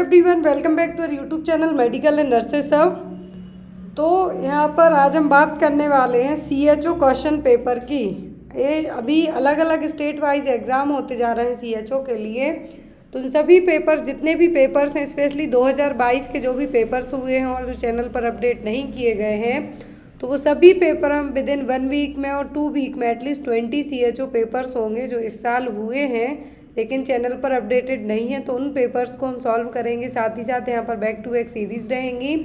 Everyone, welcome back to our YouTube channel medical and nurses सब। तो यहाँ पर आज हम बात करने वाले हैं सीएचओ क्वेश्चन पेपर की। ये अभी अलग अलग स्टेट वाइज एग्ज़ाम होते जा रहे हैं सीएचओ के लिए। तो इन सभी पेपर, जितने भी पेपर्स हैं, स्पेशली 2022 के जो भी पेपर्स हुए हैं और जो चैनल पर अपडेट नहीं किए गए हैं, तो वो सभी पेपर हम विद इन 1 वीक में और 2 वीक में एटलीस्ट 20 सीएचओ पेपर्स होंगे जो इस साल हुए हैं लेकिन चैनल पर अपडेटेड नहीं है। तो उन पेपर्स को हम सॉल्व करेंगे, साथ ही साथ यहाँ पर बैक टू बैक सीरीज़ रहेंगी।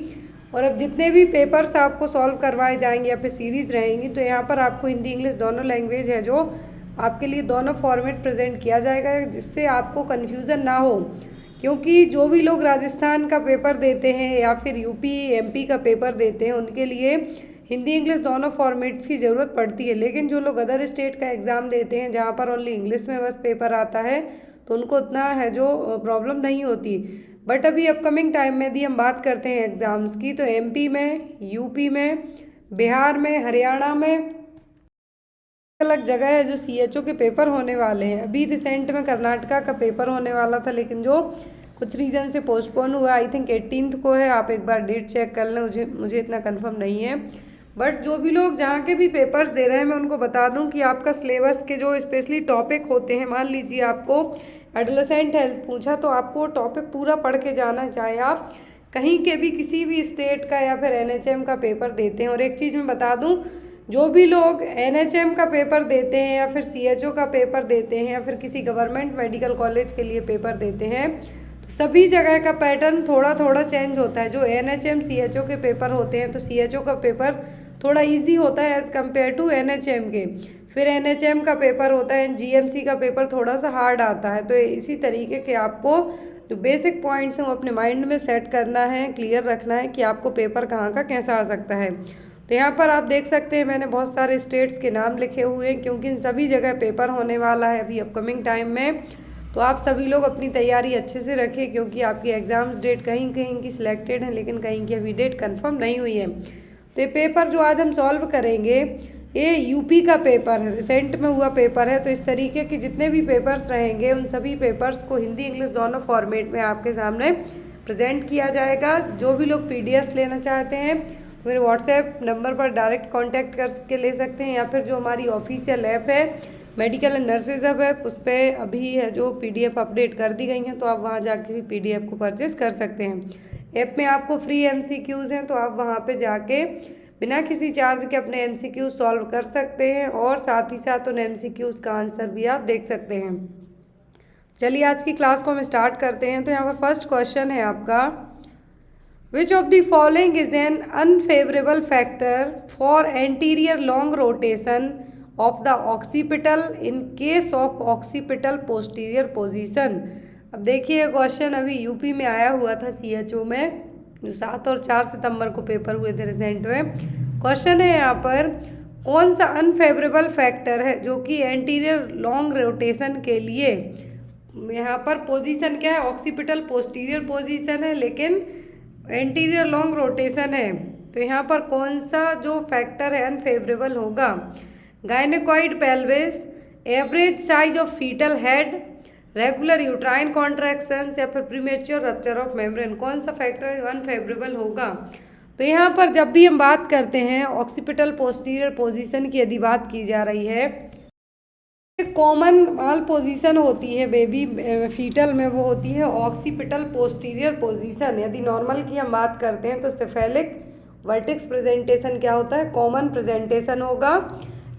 और अब जितने भी पेपर्स आपको सॉल्व करवाए जाएंगे या फिर सीरीज़ रहेंगी, तो यहाँ पर आपको हिंदी इंग्लिश दोनों लैंग्वेज है जो आपके लिए दोनों फॉर्मेट प्रेजेंट किया जाएगा, जिससे आपको कन्फ्यूज़न ना हो। क्योंकि जो भी लोग राजस्थान का पेपर देते हैं या फिर यूपी एमपी का पेपर देते हैं, उनके लिए हिंदी इंग्लिश दोनों फॉर्मेट्स की ज़रूरत पड़ती है। लेकिन जो लोग अदर स्टेट का एग्ज़ाम देते हैं जहाँ पर ओनली इंग्लिश में बस पेपर आता है, तो उनको उतना है जो प्रॉब्लम नहीं होती। बट अभी अपकमिंग टाइम में यदि हम बात करते हैं एग्ज़ाम्स की, तो एमपी में, यूपी में, बिहार में, हरियाणा में अलग जगह है जो सीएचओ के पेपर होने वाले हैं। अभी रिसेंट में कर्नाटका का पेपर होने वाला था, लेकिन जो कुछ रीज़न से पोस्टपोन हुआ, आई थिंक 18 को है। आप एक बार डेट चेक कर लें, मुझे इतना कंफर्म नहीं है। बट जो भी लोग जहाँ के भी पेपर्स दे रहे हैं, मैं उनको बता दूं कि आपका सिलेबस के जो स्पेशली टॉपिक होते हैं, मान लीजिए आपको एडोलेसेंट हेल्थ पूछा, तो आपको टॉपिक पूरा पढ़ के जाना है, चाहे आप कहीं के भी किसी भी स्टेट का या फिर एनएचएम का पेपर देते हैं। और एक चीज़ मैं बता दूं, जो भी लोग एनएचएम का पेपर देते हैं या फिर सीएचओ का पेपर देते हैं या फिर किसी गवर्नमेंट मेडिकल कॉलेज के लिए पेपर देते हैं, तो सभी जगह का पैटर्न थोड़ा थोड़ा चेंज होता है। जो एनएचएम सीएचओ के पेपर होते हैं, तो सीएचओ का पेपर थोड़ा इजी होता है एज़ कम्पेयर टू एनएचएम के। फिर एनएचएम का पेपर होता है, जीएमसी का पेपर थोड़ा सा हार्ड आता है। तो इसी तरीके के आपको जो बेसिक पॉइंट्स हैं वो अपने माइंड में सेट करना है, क्लियर रखना है कि आपको पेपर कहाँ का कैसा आ सकता है। तो यहाँ पर आप देख सकते हैं मैंने बहुत सारे स्टेट्स के नाम लिखे हुए हैं, क्योंकि इन सभी जगह पेपर होने वाला है अभी अपकमिंग टाइम में। तो आप सभी लोग अपनी तैयारी अच्छे से रखें, क्योंकि आपकी एग्ज़ाम्स डेट कहीं कहीं की सिलेक्टेड है लेकिन कहीं की अभी डेट कंफर्म नहीं हुई है। तो ये पेपर जो आज हम सॉल्व करेंगे, ये यूपी का पेपर है, रिसेंट में हुआ पेपर है। तो इस तरीके के जितने भी पेपर्स रहेंगे, उन सभी पेपर्स को हिंदी इंग्लिश दोनों फॉर्मेट में आपके सामने प्रेजेंट किया जाएगा। जो भी लोग पीडीएफ लेना चाहते हैं, तो मेरे व्हाट्सएप नंबर पर डायरेक्ट कांटेक्ट करके ले सकते हैं, या फिर जो हमारी ऑफिशियल ऐप है medical and nurses hub app, उस पर अभी है जो पीडीएफ अपडेट कर दी गई हैं, तो आप वहाँ जाके भी पीडीएफ को परचेस कर सकते हैं। ऐप में आपको फ्री एमसीक्यूज़ हैं, तो आप वहाँ पे जाके बिना किसी चार्ज के अपने एमसीक्यूज़ सॉल्व कर सकते हैं और साथ ही साथ उन एमसीक्यूज़ का आंसर भी आप देख सकते हैं। चलिए आज की क्लास को हम स्टार्ट करते हैं। तो यहाँ पर फर्स्ट क्वेश्चन है आपका, विच of the following is N unfavourable factor for anterior long rotation of the occipital in case of occipital posterior position. अब देखिए क्वेश्चन अभी यूपी में आया हुआ था सीएचओ में, जो 7 और 4 सितंबर को पेपर हुए थे रिसेंट में। क्वेश्चन है यहाँ पर, कौन सा अनफेवरेबल फैक्टर है जो कि एंटीरियर लॉन्ग रोटेशन के लिए, यहाँ पर पोजीशन क्या है, ऑक्सीपिटल पोस्टीरियर पोजीशन है लेकिन एंटीरियर लॉन्ग रोटेशन है। तो यहाँ पर कौन सा जो फैक्टर है अनफेवरेबल होगा? Gynaecoid pelvis, average size of foetal head, regular uterine contractions, या फिर प्रीमेच्योर रप्चर ऑफ मेम्ब्रेन। कौन सा फैक्टर अनफेवरेबल होगा? तो यहाँ पर जब भी हम बात करते हैं ऑक्सीपिटल पोस्टीरियर पोजीशन की, यदि बात की जा रही है, कॉमन माल पोजीशन होती है बेबी फीटल में, वो होती है ऑक्सीपिटल पोस्टीरियर पोजीशन। यदि नॉर्मल की हम बात करते हैं तो सेफेलिक वर्टेक्स प्रेजेंटेशन क्या होता है, कॉमन प्रेजेंटेशन होगा।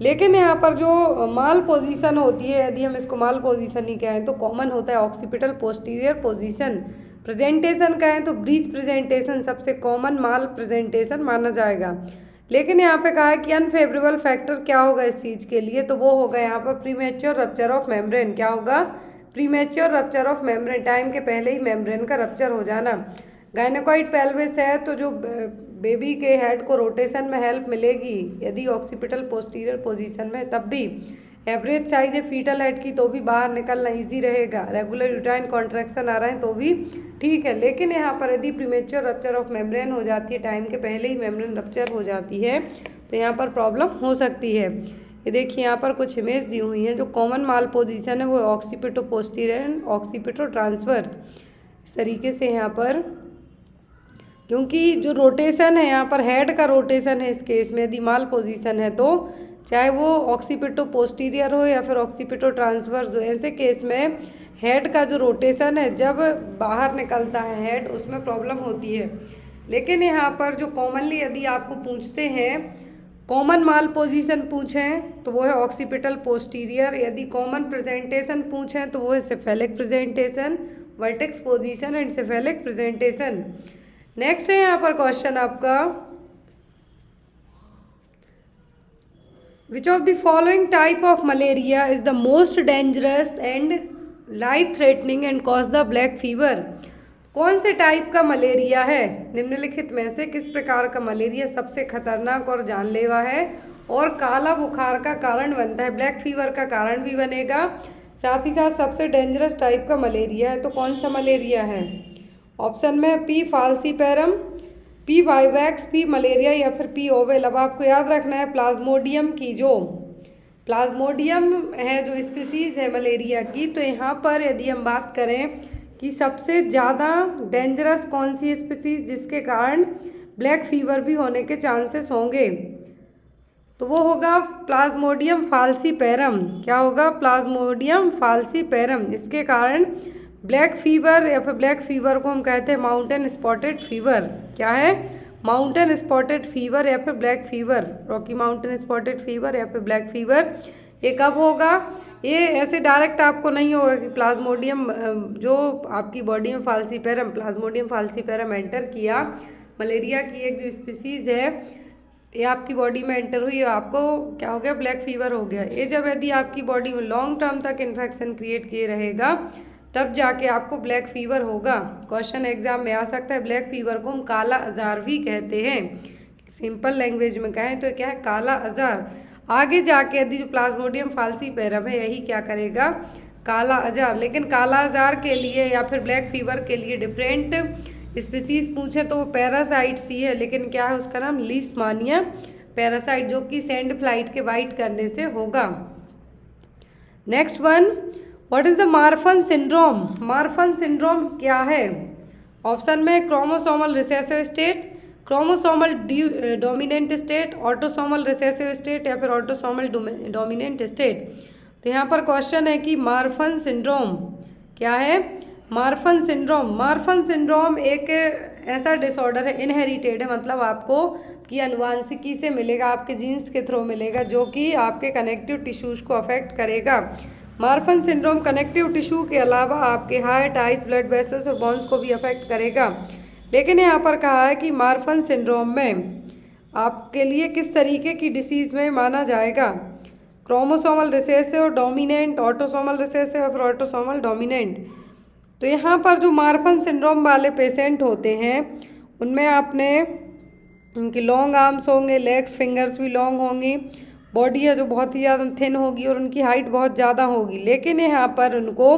लेकिन यहाँ पर जो माल पोजीशन होती है, यदि हम इसको माल पोजीशन ही कहें तो कॉमन होता है ऑक्सीपिटल पोस्टीरियर पोजीशन। प्रेजेंटेशन कहें तो ब्रीच प्रेजेंटेशन सबसे कॉमन माल प्रेजेंटेशन माना जाएगा। लेकिन यहाँ पे कहा है कि अनफेवरेबल फैक्टर क्या होगा इस चीज़ के लिए, तो वो होगा यहाँ पर प्रीमेच्योर रप्चर ऑफ मेम्ब्रेन। क्या होगा? Premature rupture of membrane, time के पहले ही मेम्ब्रेन का रप्चर हो जाना। गायनेकॉइड पेल्विस है, तो जो बेबी के हेड को रोटेशन में हेल्प मिलेगी यदि ऑक्सीपिटल पोस्टीरियर पोजीशन में, तब भी एवरेज साइज है फीटल हेड की, तो भी बाहर निकलना इजी रहेगा। रेगुलर यूट्राइन कॉन्ट्रैक्शन आ रहे हैं तो भी ठीक है। लेकिन यहाँ पर यदि प्रीमेच्योर रप्चर ऑफ मेम्ब्रेन हो जाती है, टाइम के पहले ही मेम्ब्रेन रप्चर हो जाती है, तो यहाँ पर प्रॉब्लम हो सकती है। ये देखिए यहाँ पर कुछ इमेज दी हुई हैं। जो कॉमन माल पोजीशन है वो occipito posterior and occipito transverse. इस तरीके से यहाँ पर, क्योंकि जो रोटेशन है यहाँ पर हेड का रोटेशन है इस केस में, यदि माल पोजीशन है तो चाहे वो ऑक्सीपिटो पोस्टीरियर हो या फिर ऑक्सीपिटो ट्रांसवर्स हो, ऐसे केस में हेड का जो रोटेशन है जब बाहर निकलता है हेड, उसमें प्रॉब्लम होती है। लेकिन यहाँ पर जो कॉमनली यदि आपको पूछते हैं, कॉमन माल पोजीशन पूछें तो वो है ऑक्सीपिटल पोस्टीरियर, यदि कॉमन प्रेजेंटेशन पूछें तो वो है cephalic presentation, vertex position and cephalic presentation. Next है यहाँ पर क्वेश्चन आपका, विच of the following type of malaria is the most dangerous and life threatening and cause the black fever. कौन से टाइप का मलेरिया है निम्नलिखित में से किस प्रकार का मलेरिया सबसे खतरनाक और जानलेवा है और काला बुखार का कारण बनता है, ब्लैक फीवर का कारण भी बनेगा, साथ ही साथ सबसे डेंजरस टाइप का मलेरिया है। तो कौन सा मलेरिया है? ऑप्शन में P falciparum, P vivax, P malaria या फिर पी ओवेल। अब आपको याद रखना है प्लाज्मोडियम की, जो प्लाज्मोडियम है जो स्पीसीज़ है मलेरिया की, तो यहाँ पर यदि हम बात करें कि सबसे ज़्यादा डेंजरस कौन सी स्पीसीज़ जिसके कारण ब्लैक फीवर भी होने के चांसेस होंगे, तो वो होगा प्लाज्मोडियम फाल्सीपेरम। क्या होगा? Plasmodium falciparum. इसके कारण ब्लैक फीवर या फिर ब्लैक फीवर को हम कहते हैं माउंटेन स्पॉटेड फीवर। क्या है? माउंटेन स्पॉटेड फीवर या फिर black fever, Rocky mountain spotted fever या फिर ब्लैक फीवर। ये कब होगा? ये ऐसे डायरेक्ट आपको नहीं होगा कि प्लाज्मोडियम जो आपकी बॉडी में फाल्सीपेरम, प्लाज्मोडियम फाल्सीपेरम एंटर किया, मलेरिया की एक जो स्पीसीज़ है ये आपकी बॉडी में एंटर हुई, आपको क्या हो गया? ब्लैक फीवर हो गया। ये जब यदि आपकी बॉडी में लॉन्ग टर्म तक इन्फेक्शन क्रिएट किए रहेगा तब जाके आपको ब्लैक फीवर होगा। क्वेश्चन एग्जाम में आ सकता है। ब्लैक फीवर को हम काला अजार भी कहते हैं, सिंपल लैंग्वेज में कहें तो क्या है? काला अजार। आगे जाके यदि जो प्लाज्मोडियम फाल्सीपेरम है यही क्या करेगा? काला अजार। लेकिन काला अजार के लिए या फिर ब्लैक फीवर के लिए डिफरेंट स्पीसीज पूछे तो वो पैरासाइट्स ही है, लेकिन क्या है उसका नाम? लीशमानिया पैरासाइट, जो कि सैंड फ्लाइट के बाइट करने से होगा। Next one, what is the Marfan syndrome? Marfan syndrome क्या है? ऑप्शन में chromosomal recessive state, chromosomal dominant state, autosomal recessive state या फिर ऑटोसोमल डोमिनेंट स्टेट। तो यहाँ पर क्वेश्चन है कि मार्फन सिंड्रोम क्या है? मार्फन सिंड्रोम, मार्फन सिंड्रोम एक ऐसा डिसऑर्डर है, इनहेरिटेड है, मतलब आपको की अनुवांशिकी से मिलेगा, आपके जीन्स के थ्रू मिलेगा, जो कि आपके कनेक्टिव टिश्यूज को अफेक्ट करेगा। मार्फन सिंड्रोम कनेक्टिव टिश्यू के अलावा आपके हार्ट, आइज, ब्लड वेसल्स और बोन्स को भी अफेक्ट करेगा। लेकिन यहाँ पर कहा है कि मार्फन सिंड्रोम में आपके लिए किस तरीके की डिसीज़ में माना जाएगा? Chromosomal recessive, dominant, autosomal recessive या फिर ऑटोसोमल डोमिनेंट। तो यहाँ पर जो मार्फन सिंड्रोम वाले पेशेंट होते हैं उनमें आपने उनकी लॉन्ग आर्म्स होंगे, लेग्स, फिंगर्स भी लॉन्ग होंगी, बॉडी है जो बहुत ही ज़्यादा थिन होगी और उनकी हाइट बहुत ज़्यादा होगी। लेकिन यहाँ पर उनको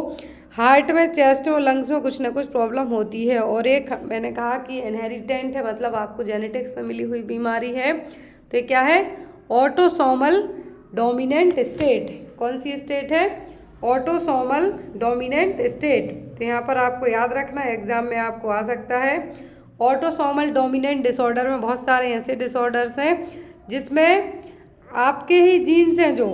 हार्ट में, चेस्ट में और लंग्स में कुछ ना कुछ प्रॉब्लम होती है। और एक मैंने कहा कि इनहेरिटेंट है, मतलब आपको जेनेटिक्स में मिली हुई बीमारी है। तो ये क्या है? Autosomal dominant state. कौन सी स्टेट है? Autosomal dominant state. तो यहाँ पर आपको याद रखना है, एग्जाम में आपको आ सकता है। ऑटोसोमल डोमिनेंट डिसऑर्डर में बहुत सारे ऐसे डिसऑर्डर्स हैं जिसमें आपके ही जीन्स हैं जो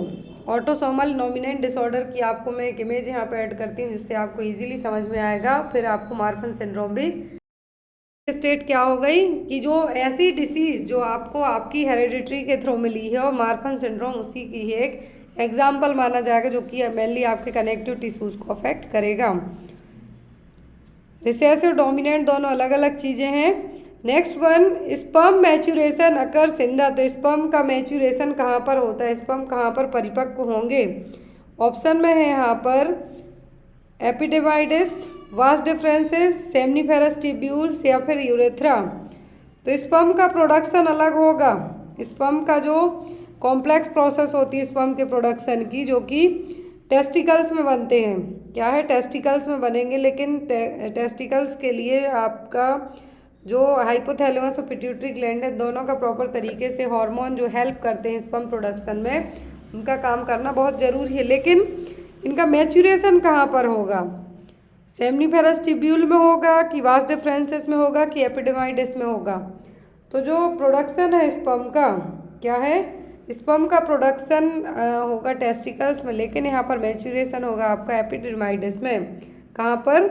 ऑटोसोमल डोमिनेंट डिसऑर्डर की। आपको मैं एक इमेज यहाँ पे ऐड करती हूँ जिससे आपको इजीली समझ में आएगा। फिर आपको मार्फन सिंड्रोम भी स्टेट क्या हो गई कि जो ऐसी डिसीज़ जो आपको आपकी हेरिडिटरी के थ्रू मिली है, और मार्फन सिंड्रोम उसी की ही एक एग्जाम्पल माना जाएगा, जो कि मेनली आपके कनेक्टिव टिश्यूज़ को अफेक्ट करेगा। रिसेसिव, डोमिनेंट दोनों अलग अलग चीज़ें हैं। Next one, sperm maturation occurs in the. तो स्पर्म का मैच्यूरेशन कहाँ पर होता है? स्पर्म कहाँ पर परिपक्व होंगे? ऑप्शन में है यहाँ पर एपिडेमाइडिस, वास डिफरेंसेस, सेमनीफेरस ट्यूब्यूल्स या फिर यूरेथ्रा। तो स्पर्म का प्रोडक्शन अलग होगा। स्पर्म का जो कॉम्प्लेक्स प्रोसेस होती है स्पर्म के प्रोडक्शन की, जो कि टेस्टिकल्स में बनते हैं। क्या है? टेस्टिकल्स में बनेंगे। लेकिन टेस्टिकल्स के लिए आपका जो हाइपोथैलेमस और पिट्यूटरी ग्लैंड है, दोनों का प्रॉपर तरीके से हार्मोन जो हेल्प करते हैं स्पर्म प्रोडक्शन में, उनका काम करना बहुत ज़रूरी है। लेकिन इनका मैच्यूरेशन कहाँ पर होगा? सेमनीफेरस ट्यूब्यूल में होगा कि वास डिफरेंसेस में होगा कि एपिडेमाइडिस में होगा। तो जो प्रोडक्शन है स्पर्म का क्या है, स्पर्म का प्रोडक्शन होगा टेस्टिकल्स में, लेकिन यहाँ पर मैच्यूरेशन होगा आपका एपिडेमाइडिस में। कहाँ पर,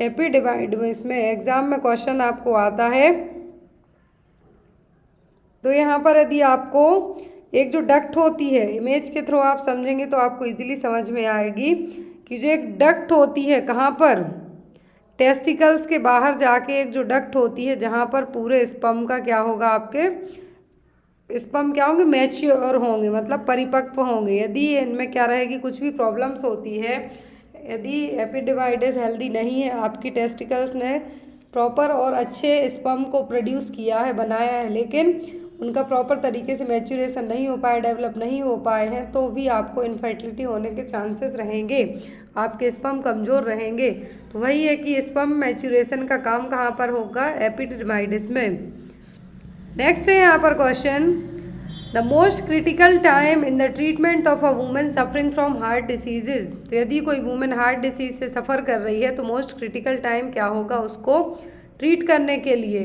एपिडेमाइडिस में। एग्जाम में क्वेश्चन आपको आता है। तो यहाँ पर यदि आपको एक जो डक्ट होती है, इमेज के थ्रू आप समझेंगे तो आपको इजीली समझ में आएगी कि जो एक डक्ट होती है कहाँ पर, टेस्टिकल्स के बाहर जाके एक जो डक्ट होती है जहाँ पर पूरे स्पर्म का क्या होगा, आपके स्पर्म क्या होंगे, मैच्योर होंगे, मतलब परिपक्व होंगे। यदि इनमें क्या रहेगी, कुछ भी प्रॉब्लम्स होती है, यदि एपिडिमाइडिस हेल्दी नहीं है, आपकी टेस्टिकल्स ने प्रॉपर और अच्छे स्पर्म को प्रोड्यूस किया है, बनाया है, लेकिन उनका प्रॉपर तरीके से मैच्यूरेशन नहीं हो पाया, डेवलप नहीं हो पाए हैं, तो भी आपको इनफर्टिलिटी होने के चांसेस रहेंगे, आपके स्पर्म कमज़ोर रहेंगे। तो वही है कि स्पर्म मैच्यूरेशन का काम कहाँ पर होगा, एपिडिमाइडिस में। नेक्स्ट है यहाँ पर question, the most critical time in the treatment of a women suffering from heart diseases. तो यदि कोई वुमेन हार्ट डिसीज से सफ़र कर रही है तो मोस्ट क्रिटिकल टाइम क्या होगा उसको ट्रीट करने के लिए।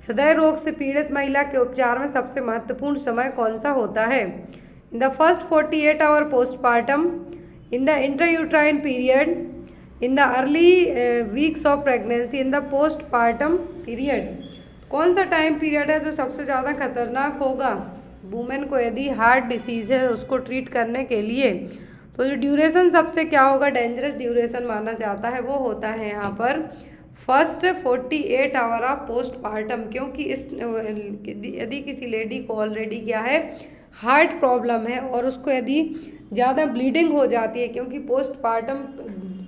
हृदय रोग से पीड़ित महिला के उपचार में सबसे महत्वपूर्ण समय कौन सा होता है। In the first 48 hour postpartum, in the intrauterine period, in the early weeks of pregnancy, in the postpartum period. कौन सा टाइम पीरियड है जो सबसे ज़्यादा खतरनाक होगा वुमेन को यदि हार्ट डिसीज़ है उसको ट्रीट करने के लिए। तो जो ड्यूरेशन सबसे क्या होगा, डेंजरस ड्यूरेशन माना जाता है, वो होता है यहाँ पर फर्स्ट 48 आवर ऑफ पोस्टपार्टम। क्योंकि इस यदि किसी लेडी को ऑलरेडी क्या है, हार्ट प्रॉब्लम है और उसको यदि ज़्यादा ब्लीडिंग हो जाती है, क्योंकि पोस्टपार्टम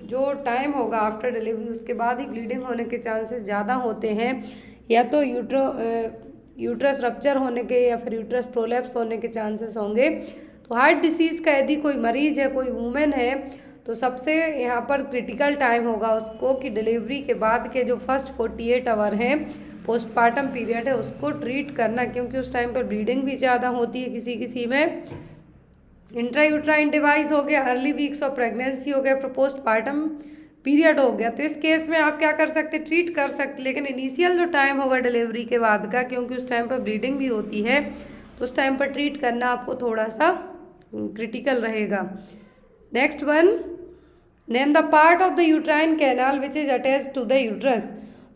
जो टाइम होगा आफ्टर डिलीवरी उसके बाद ही ब्लीडिंग होने के चांसेस ज़्यादा होते हैं, या तो यूट्रस रप्चर होने के या फिर यूट्रस प्रोलैप्स होने के चांसेस होंगे। तो हार्ट डिसीज़ का यदि कोई मरीज है, कोई वुमेन है, तो सबसे यहाँ पर क्रिटिकल टाइम होगा उसको कि डिलीवरी के बाद के जो फर्स्ट 48 आवर हैं पोस्टपार्टम पीरियड है उसको ट्रीट करना, क्योंकि उस टाइम पर ब्लीडिंग भी ज़्यादा होती है किसी किसी में। इंट्रायूट्राइन डिवाइस हो गया, अर्ली वीक्स ऑफ प्रेगनेंसी हो गया, पोस्टपार्टम पीरियड हो गया। तो इस केस में आप क्या कर सकते, ट्रीट कर सकते, लेकिन इनिशियल जो टाइम होगा डिलीवरी के बाद का, क्योंकि उस टाइम पर ब्लीडिंग भी होती है, तो उस टाइम पर ट्रीट करना आपको थोड़ा सा क्रिटिकल रहेगा। Next one, name the part of the uterine canal which is attach to the uterus.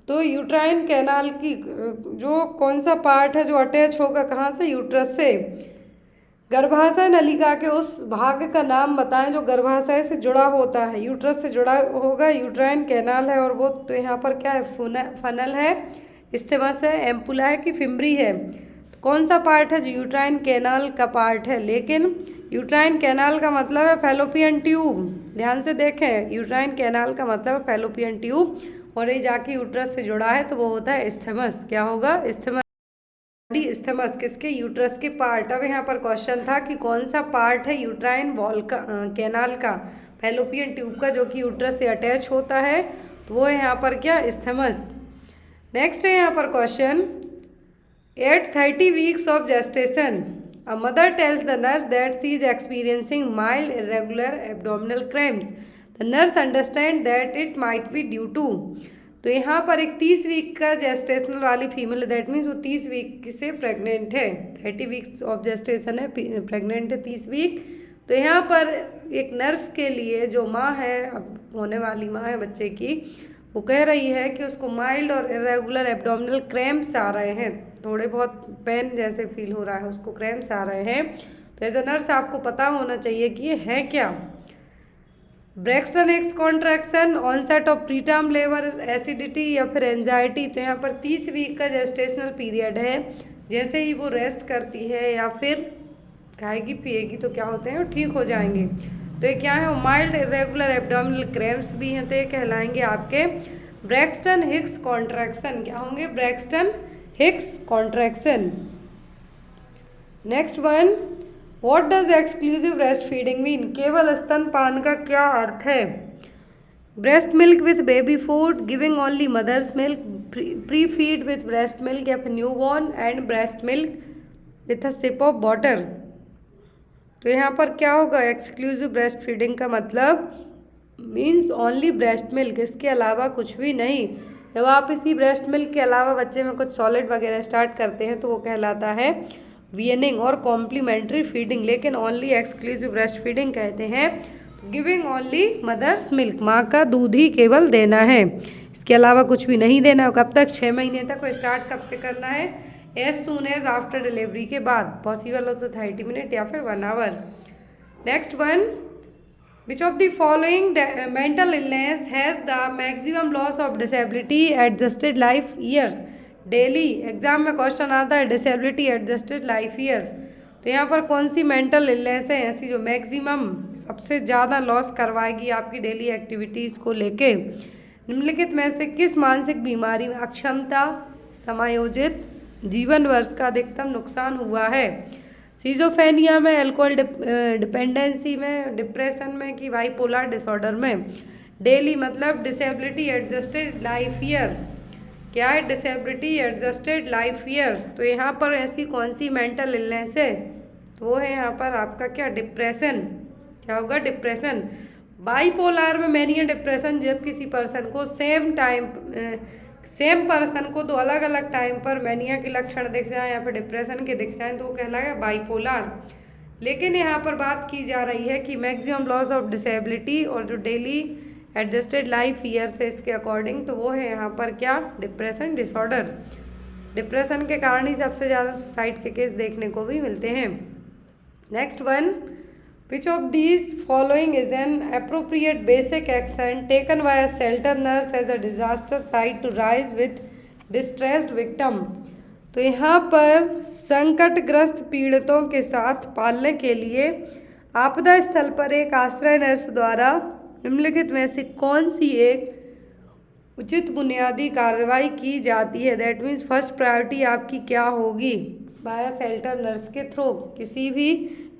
तो यूट्राइन कैनाल की जो कौन सा पार्ट है जो अटैच होगा कहाँ से, यूट्रस से। गर्भाशय नलिका के उस भाग का नाम बताएं जो गर्भाशय से जुड़ा होता है, यूट्रस से जुड़ा होगा, यूट्राइन कैनाल है, और वो तो यहाँ पर क्या है, फनल है, इस्थेमस है, एम्पुला है कि फिम्बरी है। तो कौन सा पार्ट है जो यूट्राइन कैनाल का पार्ट है। लेकिन यूट्राइन कैनाल का मतलब है फैलोपियन ट्यूब, ध्यान से देखें, यूट्राइन कैनाल का मतलब है फैलोपियन ट्यूब, और ये जाके यूट्रस से जुड़ा है तो वो होता है इस्थेमस। क्या होगा, इस्थेमस। इस्थेमस किसके, यूट्रस के पार्ट। अब यहाँ पर क्वेश्चन था कि कौन सा पार्ट है यूट्राइन वॉल का, कैनाल का, फैलोपियन ट्यूब का, जो कि यूट्रस से अटैच होता है, तो वो यहाँ पर क्या, इस्थेमस। नेक्स्ट है यहाँ पर question, at 30 weeks of gestation a mother tells the nurse that she is experiencing mild irregular abdominal cramps. The nurse understands that it might be due to। तो यहाँ पर एक 30 वीक का जेस्टेशनल वाली फीमेल, दैट मीन्स वो 30 week से pregnant है, 30 weeks of gestation है, प्रेग्नेंट है 30 वीक। तो यहाँ पर एक नर्स के लिए जो माँ है, अब होने वाली माँ है बच्चे की, वो कह रही है कि उसको माइल्ड और इरेगुलर एब्डोमिनल क्रैम्प्स आ रहे हैं, थोड़े बहुत पेन जैसे फील हो रहा है, उसको क्रैम्प्स आ रहे हैं। तो एज अ नर्स आपको पता होना चाहिए कि ये है क्या। Braxton Hicks contraction, onset of preterm labour, acidity या फिर एंजाइटी। तो यहाँ पर 30 वीक का जेस्टेशनल पीरियड है, जैसे ही वो रेस्ट करती है या फिर खाएगी पिएगी तो क्या होते हैं, वो ठीक हो जाएंगे। तो ये क्या है, माइल्ड इरेगुलर एब्डोमिनल क्रैम्प्स भी हैं, तो ये कहलाएंगे आपके ब्रैक्सटन हिक्स कॉन्ट्रैक्शन। क्या होंगे, Braxton Hicks contraction. Next one, what does exclusive breast feeding mean. केवल स्तनपान का क्या अर्थ है। Breast milk with baby food, giving only mother's milk, pre feed with breast milk या फिर new born and breast milk with a sip of water. तो यहाँ पर क्या होगा, एक्सक्लूसिव ब्रेस्ट फीडिंग का मतलब मीन्स ओनली ब्रेस्ट मिल्क, इसके अलावा कुछ भी नहीं। जब आप इसी ब्रेस्ट मिल्क के अलावा बच्चे में कुछ सॉलिड वगैरह स्टार्ट करते हैं तो वो कहलाता है वीनिंग और कॉम्प्लीमेंट्री फीडिंग, लेकिन ओनली एक्सक्लूसिव ब्रेस्ट फीडिंग कहते हैं। गिविंग ओनली मदर्स मिल्क, माँ का दूध ही केवल देना है, इसके अलावा कुछ भी नहीं देना। कब तक? 6 महीने तक। वो स्टार्ट कब से करना है? As soon as after delivery के बाद, पॉसिबल हो तो 30 मिनट या फिर 1 hour. Next one, which of the following mental illness has the maximum loss of disability adjusted life years. Daily exam में क्वेश्चन आता है डिसेबिलिटी एडजस्टेड लाइफ ईयर्स, तो यहाँ पर कौन सी मेंटल इलनेस है ऐसी जो मैक्सिमम सबसे ज़्यादा लॉस करवाएगी आपकी डेली एक्टिविटीज़ को लेके? निम्नलिखित में से किस मानसिक बीमारी में अक्षमता, समायोजित जीवन वर्ष का अधिकतम नुकसान हुआ है? सीजोफेनिया में, अल्कोहल डिपेंडेंसी में, डिप्रेशन में, कि बाइपोलर डिसऑर्डर में? डेली मतलब डिसेबिलिटी एडजस्टेड लाइफ ईयर। क्या है? Disability adjusted life years. तो यहाँ पर ऐसी कौन सी मेंटल इलनेस है? तो वो है यहाँ पर आपका क्या? डिप्रेशन। क्या होगा? डिप्रेशन। बाइपोलर में मैनिया डिप्रेशन, जब किसी पर्सन को सेम पर्सन को दो अलग अलग टाइम पर मैनिया के लक्षण दिख जाए या फिर डिप्रेशन के दिख जाए तो वो कहलाएगा बाइपोलर। लेकिन यहाँ पर बात की जा रही है कि मैक्सिमम लॉस ऑफ डिसेबिलिटी और जो डेली एडजस्टेड लाइफ ईयर से इसके अकॉर्डिंग, तो वो है यहाँ पर क्या? Depression disorder. डिप्रेशन के कारण ही सबसे ज़्यादा सुसाइड के केस देखने को भी मिलते हैं। Next one, which of these following is an appropriate basic action taken by a shelter nurse as a disaster site to rise with distressed victim. तो यहाँ पर संकटग्रस्त पीड़ितों के साथ पालने के लिए आपदा स्थल पर एक आश्रय नर्स द्वारा निम्नलिखित में से कौन सी एक उचित बुनियादी कार्रवाई की जाती है? दैट मीन्स फर्स्ट प्रायोरिटी आपकी क्या होगी? बाय शेल्टर नर्स के थ्रू किसी भी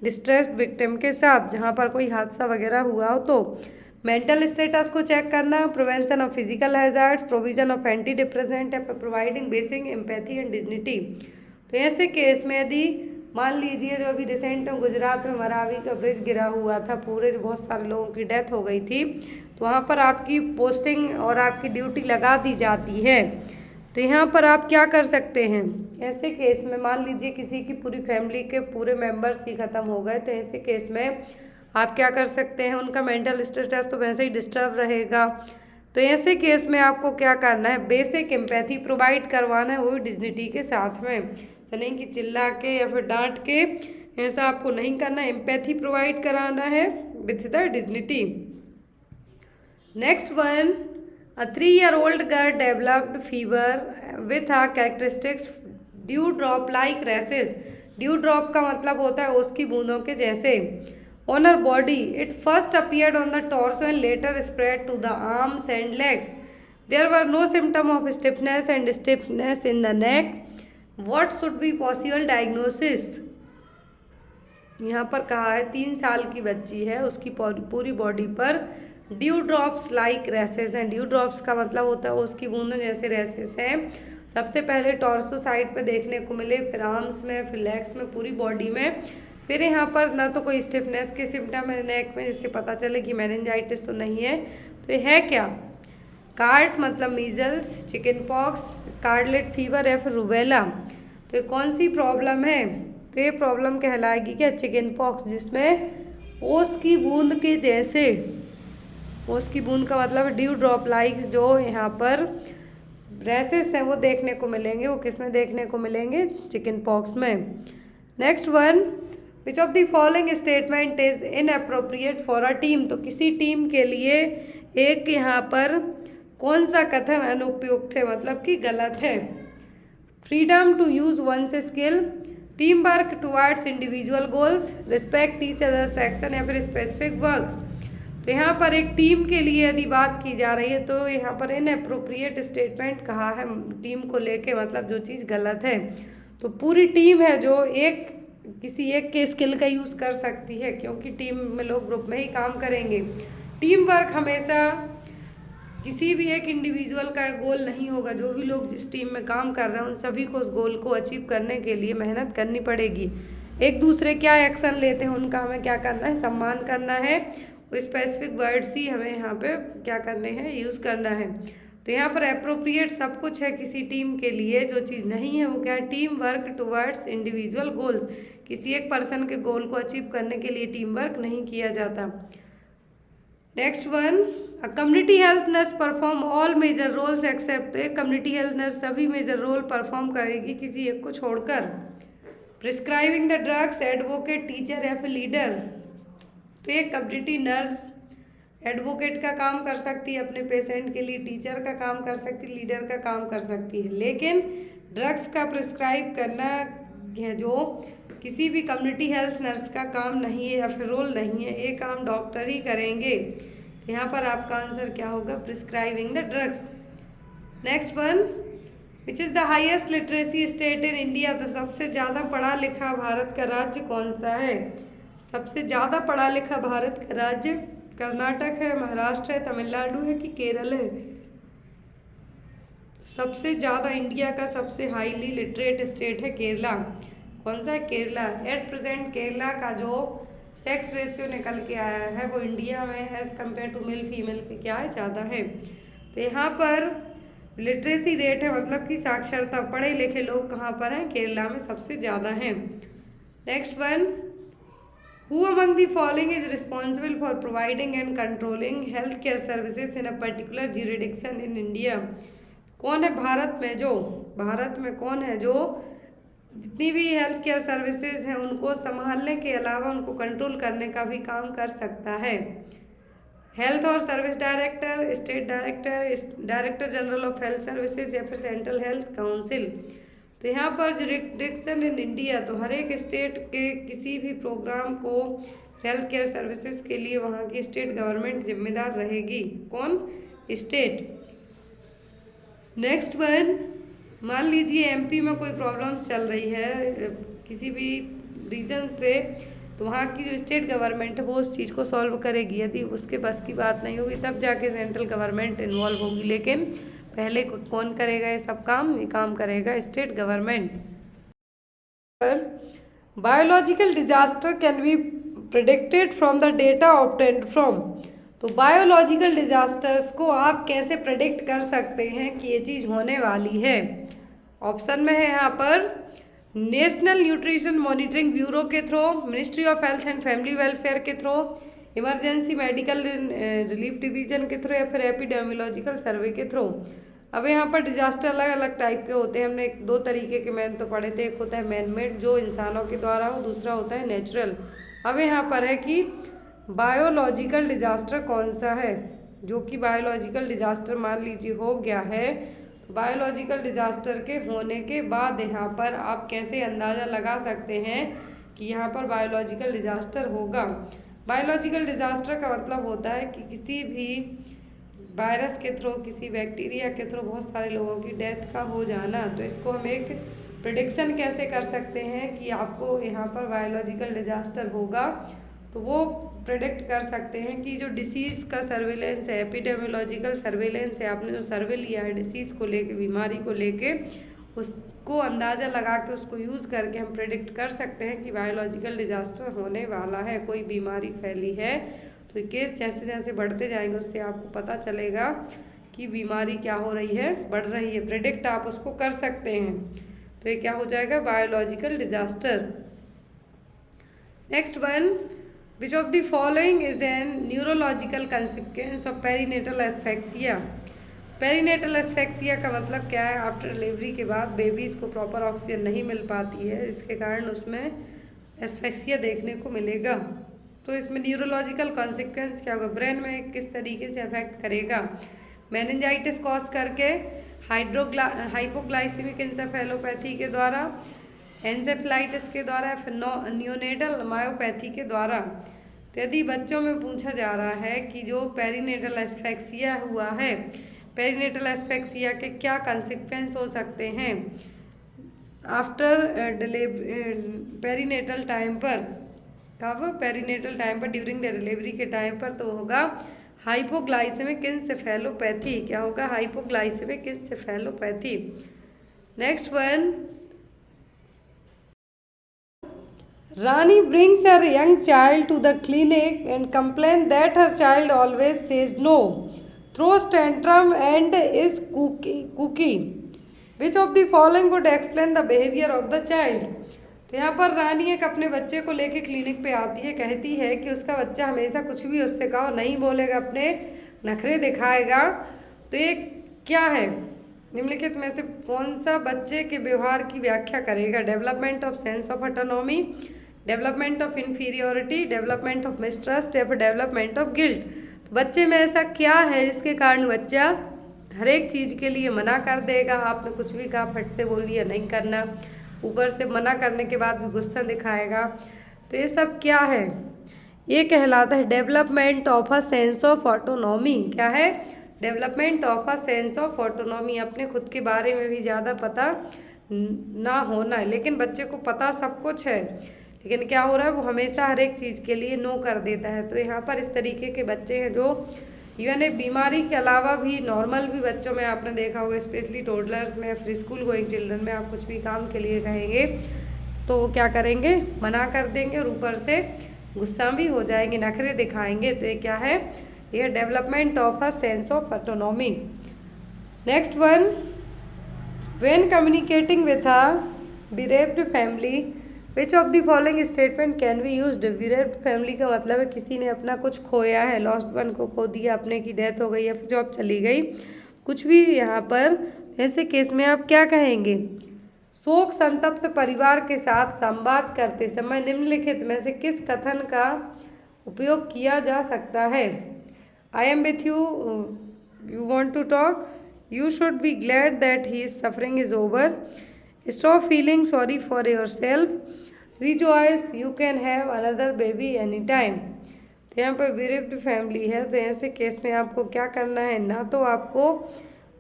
डिस्ट्रेस्ड विक्टिम के साथ जहाँ पर कोई हादसा वगैरह हुआ हो तो मेंटल स्टेटस को चेक करना, prevention of physical hazards, provision of anti depressant, providing basic empathy and dignity. तो ऐसे केस में यदि मान लीजिए जो अभी रिसेंट में गुजरात में मरावी का ब्रिज गिरा हुआ था, पूरे जो बहुत सारे लोगों की डेथ हो गई थी, तो वहाँ पर आपकी पोस्टिंग और आपकी ड्यूटी लगा दी जाती है। तो यहाँ पर आप क्या कर सकते हैं? ऐसे केस में मान लीजिए किसी की पूरी फैमिली के पूरे मेंबर्स ही ख़त्म हो गए, तो ऐसे केस में आप क्या कर सकते हैं? उनका मेंटल स्टेटस तो वैसे ही डिस्टर्ब रहेगा, तो ऐसे केस में आपको क्या करना है? बेसिक एम्पैथी प्रोवाइड करवाना है, वो भी डिग्निटी के साथ में। नहीं कि चिल्ला के या फिर डांट के, ऐसा आपको नहीं करना। एम्पैथी प्रोवाइड कराना है with the dignity. Next one, a 3-year-old girl developed fever with a characteristics dew drop like rashes। Dew drop का मतलब होता है उसकी बूंदों के जैसे। On her body it first appeared on the torso and later spread to the arms and legs. There were no symptom of stiffness and stiffness in the neck. What should be possible diagnosis? यहाँ पर कहा है 3 साल की बच्ची है, उसकी पूरी बॉडी पर ड्यू ड्रॉप्स लाइक रैसेस हैं। ड्यू ड्रॉप्स का मतलब होता है उसकी बूंदों जैसे रैसेस हैं। सबसे पहले टॉर्सो साइड पे देखने को मिले, फिर आर्म्स में, फिर लेग्स में, पूरी बॉडी में। फिर यहाँ पर ना तो कोई स्टिफनेस के सिम्टम है नेक में जिससे पता चले कि मेनिंजाइटिस तो नहीं है। तो ये है क्या? कार्ट मतलब measles, chicken pox, scarlet fever या फिर रूबेला। तो ये कौन सी प्रॉब्लम है? तो ये प्रॉब्लम कहलाएगी क्या? चिकन पॉक्स, जिसमें ओस की बूंद के जैसे, ओस की बूंद का मतलब ड्यू ड्रॉप लाइक जो यहाँ पर रैसेस हैं वो देखने को मिलेंगे। वो किस में देखने को मिलेंगे? चिकन पॉक्स में। Next one, which of the following statement is inappropriate for a team. तो किसी टीम के लिए एक यहाँ पर कौन सा कथन अनुपयुक्त है, मतलब कि गलत है? Freedom to use one's skill, team work towards individual goals, respect each other's action या फिर स्पेसिफिक वर्क्स। तो यहाँ पर एक टीम के लिए यदि बात की जा रही है तो यहाँ पर इनअप्रोप्रिएट स्टेटमेंट कहा है टीम को लेके, मतलब जो चीज़ गलत है। तो पूरी टीम है जो एक किसी एक के स्किल का यूज़ कर सकती है, क्योंकि टीम में लोग ग्रुप में ही काम करेंगे। टीम वर्क हमेशा किसी भी एक इंडिविजुअल का गोल नहीं होगा। जो भी लोग जिस टीम में काम कर रहे हैं उन सभी को उस गोल को अचीव करने के लिए मेहनत करनी पड़ेगी। एक दूसरे क्या एक्शन लेते हैं उनका हमें क्या करना है? सम्मान करना है। वो स्पेसिफिक वर्ड्स ही हमें यहाँ पे क्या करने हैं, यूज़ करना है। तो यहाँ पर अप्रोप्रिएट सब कुछ है किसी टीम के लिए। जो चीज़ नहीं है वो क्या है, team work towards individual goals. किसी एक पर्सन के गोल को अचीव करने के लिए टीम वर्क नहीं किया जाता। Next one, a community health nurse perform all major roles except. एक कम्युनिटी हेल्थ नर्स सभी मेजर रोल परफॉर्म करेगी किसी एक को छोड़कर। Prescribing the drugs, advocate, teacher या फिर लीडर। तो एक कम्युनिटी नर्स एडवोकेट का काम कर सकती है अपने पेशेंट के लिए, टीचर का काम कर सकती है, लीडर का काम कर सकती है। लेकिन ड्रग्स का प्रिस्क्राइब करना है जो किसी भी कम्युनिटी हेल्थ नर्स का काम नहीं है या फिर रोल नहीं है, ये काम डॉक्टर ही करेंगे। तो यहाँ पर आपका आंसर क्या होगा, prescribing the drugs. Next one, which is the highest literacy state in India. तो सबसे ज़्यादा पढ़ा लिखा भारत का राज्य कौन सा है। सबसे ज़्यादा पढ़ा लिखा भारत का राज्य कर्नाटक है, महाराष्ट्र है, तमिलनाडु है कि केरल है। सबसे ज़्यादा इंडिया का सबसे हाईली लिटरेट स्टेट है केरला। कौन सा है, केरला। एट प्रेजेंट केरला का जो सेक्स रेशियो निकल के आया है वो इंडिया में as compare to male female के क्या है, ज़्यादा है। तो यहाँ पर लिटरेसी रेट है मतलब कि साक्षरता, पढ़े लिखे लोग कहाँ पर हैं, केरला में सबसे ज़्यादा हैं। Next one, Who among the following is responsible for providing and controlling healthcare services in a particular jurisdiction in India? कौन है भारत में कौन है जो जितनी भी हेल्थ केयर सर्विसेज हैं उनको संभालने के अलावा उनको कंट्रोल करने का भी काम कर सकता है। हेल्थ और service director, state director, director general of health services या फिर सेंट्रल हेल्थ काउंसिल। तो यहाँ पर जुरिडिक्शन इन इंडिया, तो हर एक स्टेट के किसी भी प्रोग्राम को हेल्थ केयर सर्विसेज के लिए वहाँ की स्टेट गवर्नमेंट जिम्मेदार रहेगी। कौन, स्टेट। नेक्स्ट वन, मान लीजिए एमपी में कोई प्रॉब्लम्स चल रही है किसी भी रीजन से, तो वहाँ की जो स्टेट गवर्नमेंट है वो उस चीज़ को सॉल्व करेगी। यदि उसके बस की बात नहीं होगी तब जाके सेंट्रल गवर्नमेंट इन्वॉल्व होगी, लेकिन पहले कौन करेगा ये सब काम, ये काम करेगा state government. Biological disaster can be predicted from the data obtained from. तो बायोलॉजिकल डिजास्टर्स को आप कैसे प्रेडिक्ट कर सकते हैं कि ये चीज़ होने वाली है। ऑप्शन में है यहाँ पर नेशनल न्यूट्रिशन मॉनिटरिंग ब्यूरो के through, ministry of health and family welfare के through, emergency medical relief division के थ्रू या फिर एपिडेमियोलॉजिकल सर्वे के थ्रू। अब यहाँ पर डिजास्टर अलग अलग टाइप के होते हैं। हमने दो तरीके के मैन तो पढ़े थे, एक होता है मैन मेड जो इंसानों के द्वारा हो, दूसरा होता है नेचुरल। अब यहाँ पर है कि बायोलॉजिकल डिजास्टर कौन सा है, जो कि बायोलॉजिकल डिजास्टर मान लीजिए हो गया है, तो बायोलॉजिकल डिजास्टर के होने के बाद यहाँ पर आप कैसे अंदाज़ा लगा सकते हैं कि यहाँ पर बायोलॉजिकल डिजास्टर होगा। बायोलॉजिकल डिजास्टर का मतलब होता है कि किसी भी वायरस के थ्रू, किसी बैक्टीरिया के थ्रू बहुत सारे लोगों की डेथ का हो जाना। तो इसको हम एक प्रेडिक्शन कैसे कर सकते हैं कि आपको यहाँ पर बायोलॉजिकल डिजास्टर होगा, तो वो प्रेडिक्ट कर सकते हैं कि जो डिसीज़ का सर्वेलेंस है, एपिडेमियोलॉजिकल सर्वेलेंस है, आपने जो सर्वे लिया है डिसीज़ को लेके, बीमारी को लेके, उसको अंदाज़ा लगा के उसको यूज़ करके हम प्रेडिक्ट कर सकते हैं कि बायोलॉजिकल डिजास्टर होने वाला है, कोई बीमारी फैली है। तो केस जैसे जैसे बढ़ते जाएंगे उससे आपको पता चलेगा कि बीमारी क्या हो रही है, बढ़ रही है, प्रेडिक्ट आप उसको कर सकते हैं। तो ये क्या हो जाएगा, biological disaster. Next one, which of the following is N neurological consequence of perinatal asphyxia. Perinatal asphyxia का मतलब क्या है, आफ्टर डिलीवरी के बाद बेबीज़ को प्रॉपर ऑक्सीजन नहीं मिल पाती है, इसके कारण उसमें एस्फेक्सिया देखने को मिलेगा। तो इसमें न्यूरोलॉजिकल कॉन्सिक्वेंस क्या होगा, ब्रेन में किस तरीके से अफेक्ट करेगा। मेनिंजाइटिस कॉज करके, हाइपोग्लाइसेमिक इंसेफेलोपैथी के द्वारा, एंसेफेलाइटिस के द्वारा, फिर नियोनेटल मायोपैथी के द्वारा। तो यदि बच्चों में पूछा जा रहा है कि जो पेरीनेटल एस्फेक्सिया हुआ है, पेरीनेटल एस्फेक्सिया के क्या कॉन्सिक्वेंस हो सकते हैं आफ्टर पेरीनेटल टाइम पर, कब, पेरीनेटल टाइम पर, ड्यूरिंग द डिलीवरी के टाइम पर, तो होगा हाइपोग्लाइसेमिक इंसेफेलोपैथी। क्या होगा, hypoglycaemic encephalopathy. Next one, Rani brings her young child to the clinic and complains that her child always says no, throws tantrum and is cooky. Which of the following would explain the behavior of the child? तो यहाँ पर रानी एक अपने बच्चे को लेके clinic पे आती है, कहती है कि उसका बच्चा हमेशा कुछ भी उससे कहो नहीं बोलेगा, अपने नखरे दिखाएगा। तो ये क्या है? निम्नलिखित में से कौन सा बच्चे के व्यवहार की व्याख्या करेगा? Development of sense of autonomy, development of inferiority, development of mistrust या फिर डेवलपमेंट ऑफ गिल्ट। तो बच्चे में ऐसा क्या है जिसके कारण बच्चा हर एक चीज़ के लिए मना कर देगा? आपने कुछ भी कहा फट से बोल दिया नहीं करना, ऊपर से मना करने के बाद भी गुस्सा दिखाएगा। तो ये सब क्या है? ये कहलाता है development of a sense of autonomy. क्या है? Development of a sense of autonomy. अपने खुद के बारे में भी ज़्यादा पता ना होना है, लेकिन बच्चे को पता सब कुछ है, लेकिन क्या हो रहा है, वो हमेशा हर एक चीज़ के लिए नो कर देता है। तो यहाँ पर इस तरीके के बच्चे हैं जो इवन एक बीमारी के अलावा भी नॉर्मल भी बच्चों में आपने देखा होगा, स्पेशली टोडलर्स में, फिर स्कूल गोइंग चिल्ड्रन में आप कुछ भी काम के लिए कहेंगे तो वो क्या करेंगे? मना कर देंगे और ऊपर से गुस्सा भी हो जाएंगे, नखरे दिखाएंगे। तो ये क्या है? ये development of a sense of autonomy. Next one, when communicating with a bereaved family which of the following statement can be used? bereaved family का मतलब है किसी ने अपना कुछ खोया है, लॉस्ट वन को खो दिया, अपने की डेथ हो गई या फिर जॉब चली गई, कुछ भी। यहाँ पर ऐसे केस में आप क्या कहेंगे? शोक संतप्त परिवार के साथ संवाद करते समय निम्नलिखित में से किस कथन का उपयोग किया जा सकता है? I am with you, you want to talk, you should be glad that he is suffering is over, stop feeling sorry for your self, rejoice you can have another baby any time. तो यहाँ पर बेरेव्ड family है, तो ऐसे case में आपको क्या करना है? ना तो आपको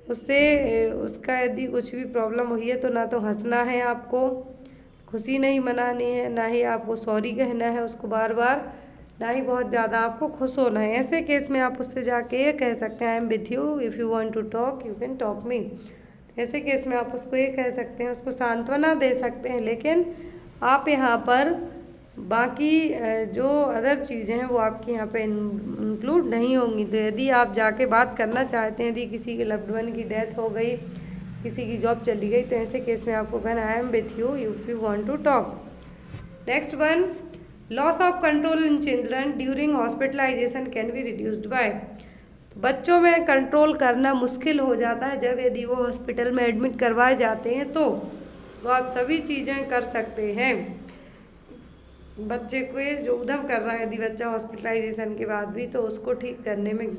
उससे उसका यदि कुछ भी प्रॉब्लम हुई है तो ना तो हंसना है, आपको खुशी नहीं मनानी है, ना ही आपको सॉरी कहना है उसको बार बार, ना ही बहुत ज़्यादा आपको खुश होना है। ऐसे केस में आप उससे जाके ये कह सकते हैं I am with you, if you want to talk you can talk me. ऐसे केस में आप उसको ये कह सकते हैं, उसको सांत्वना दे सकते हैं, लेकिन आप यहाँ पर बाकी जो अदर चीज़ें हैं वो आपकी यहाँ पे इंक्लूड नहीं होंगी। तो यदि आप जाके बात करना चाहते हैं, यदि किसी के लव्ड वन की डेथ हो गई, किसी की जॉब चली गई, तो ऐसे केस में आपको कहना I am with you if you want to talk. Next one, loss of control in children during hospitalisation can be reduced by. बच्चों में कंट्रोल करना मुश्किल हो जाता है जब यदि वो हॉस्पिटल में एडमिट करवाए जाते हैं, तो आप सभी चीज़ें कर सकते हैं। बच्चे को जो उधम कर रहा है यदि बच्चा हॉस्पिटलाइजेशन के बाद भी, तो उसको ठीक करने में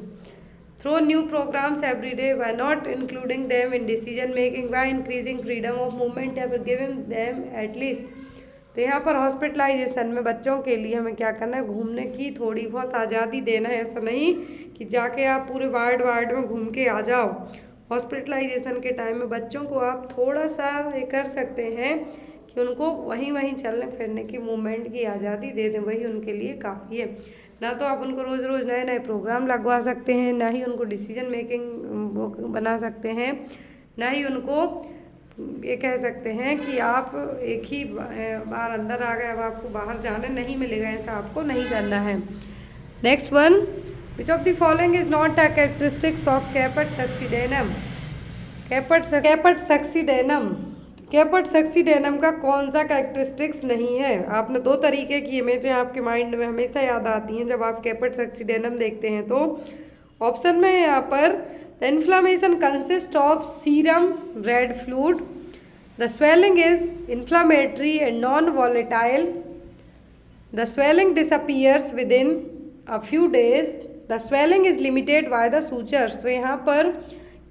through new programmes every day by not including them in decision making by increasing freedom of movement या फिर गिविंग देम एटलीस्ट। तो यहाँ पर हॉस्पिटलाइजेशन में बच्चों के लिए हमें क्या करना है? घूमने की थोड़ी बहुत आज़ादी देना है। ऐसा नहीं कि जाके आप पूरे वार्ड में घूम के आ जाओ। हॉस्पिटलाइजेशन के टाइम में बच्चों को आप थोड़ा सा ये कर सकते हैं कि उनको वहीं चलने फिरने की मूवमेंट की आज़ादी दे दें, वही उनके लिए काफ़ी है। ना तो आप उनको रोज़ रोज़ नए नए प्रोग्राम लगवा सकते हैं, ना ही उनको डिसीजन मेकिंग बना सकते हैं, ना ही उनको ये कह सकते हैं कि आप एक ही बार अंदर आ गए, अब आपको बाहर जाने नहीं मिलेगा, ऐसा आपको नहीं करना है। Next one, which of the following is not a characteristics of caput succedaneum? Caput succedaneum, caput succedaneum का कौन सा कैरेक्टरिस्टिक्स नहीं है? आपने दो तरीके की इमेजें आपके माइंड में हमेशा याद आती हैं जब आप कैपेट सक्सीडेनम देखते हैं। तो ऑप्शन में है यहाँ पर The inflammation consists of serum red fluid. The swelling is inflammatory and non-volatile. The swelling disappears within a few days. The swelling is limited by the sutures. तो यहाँ पर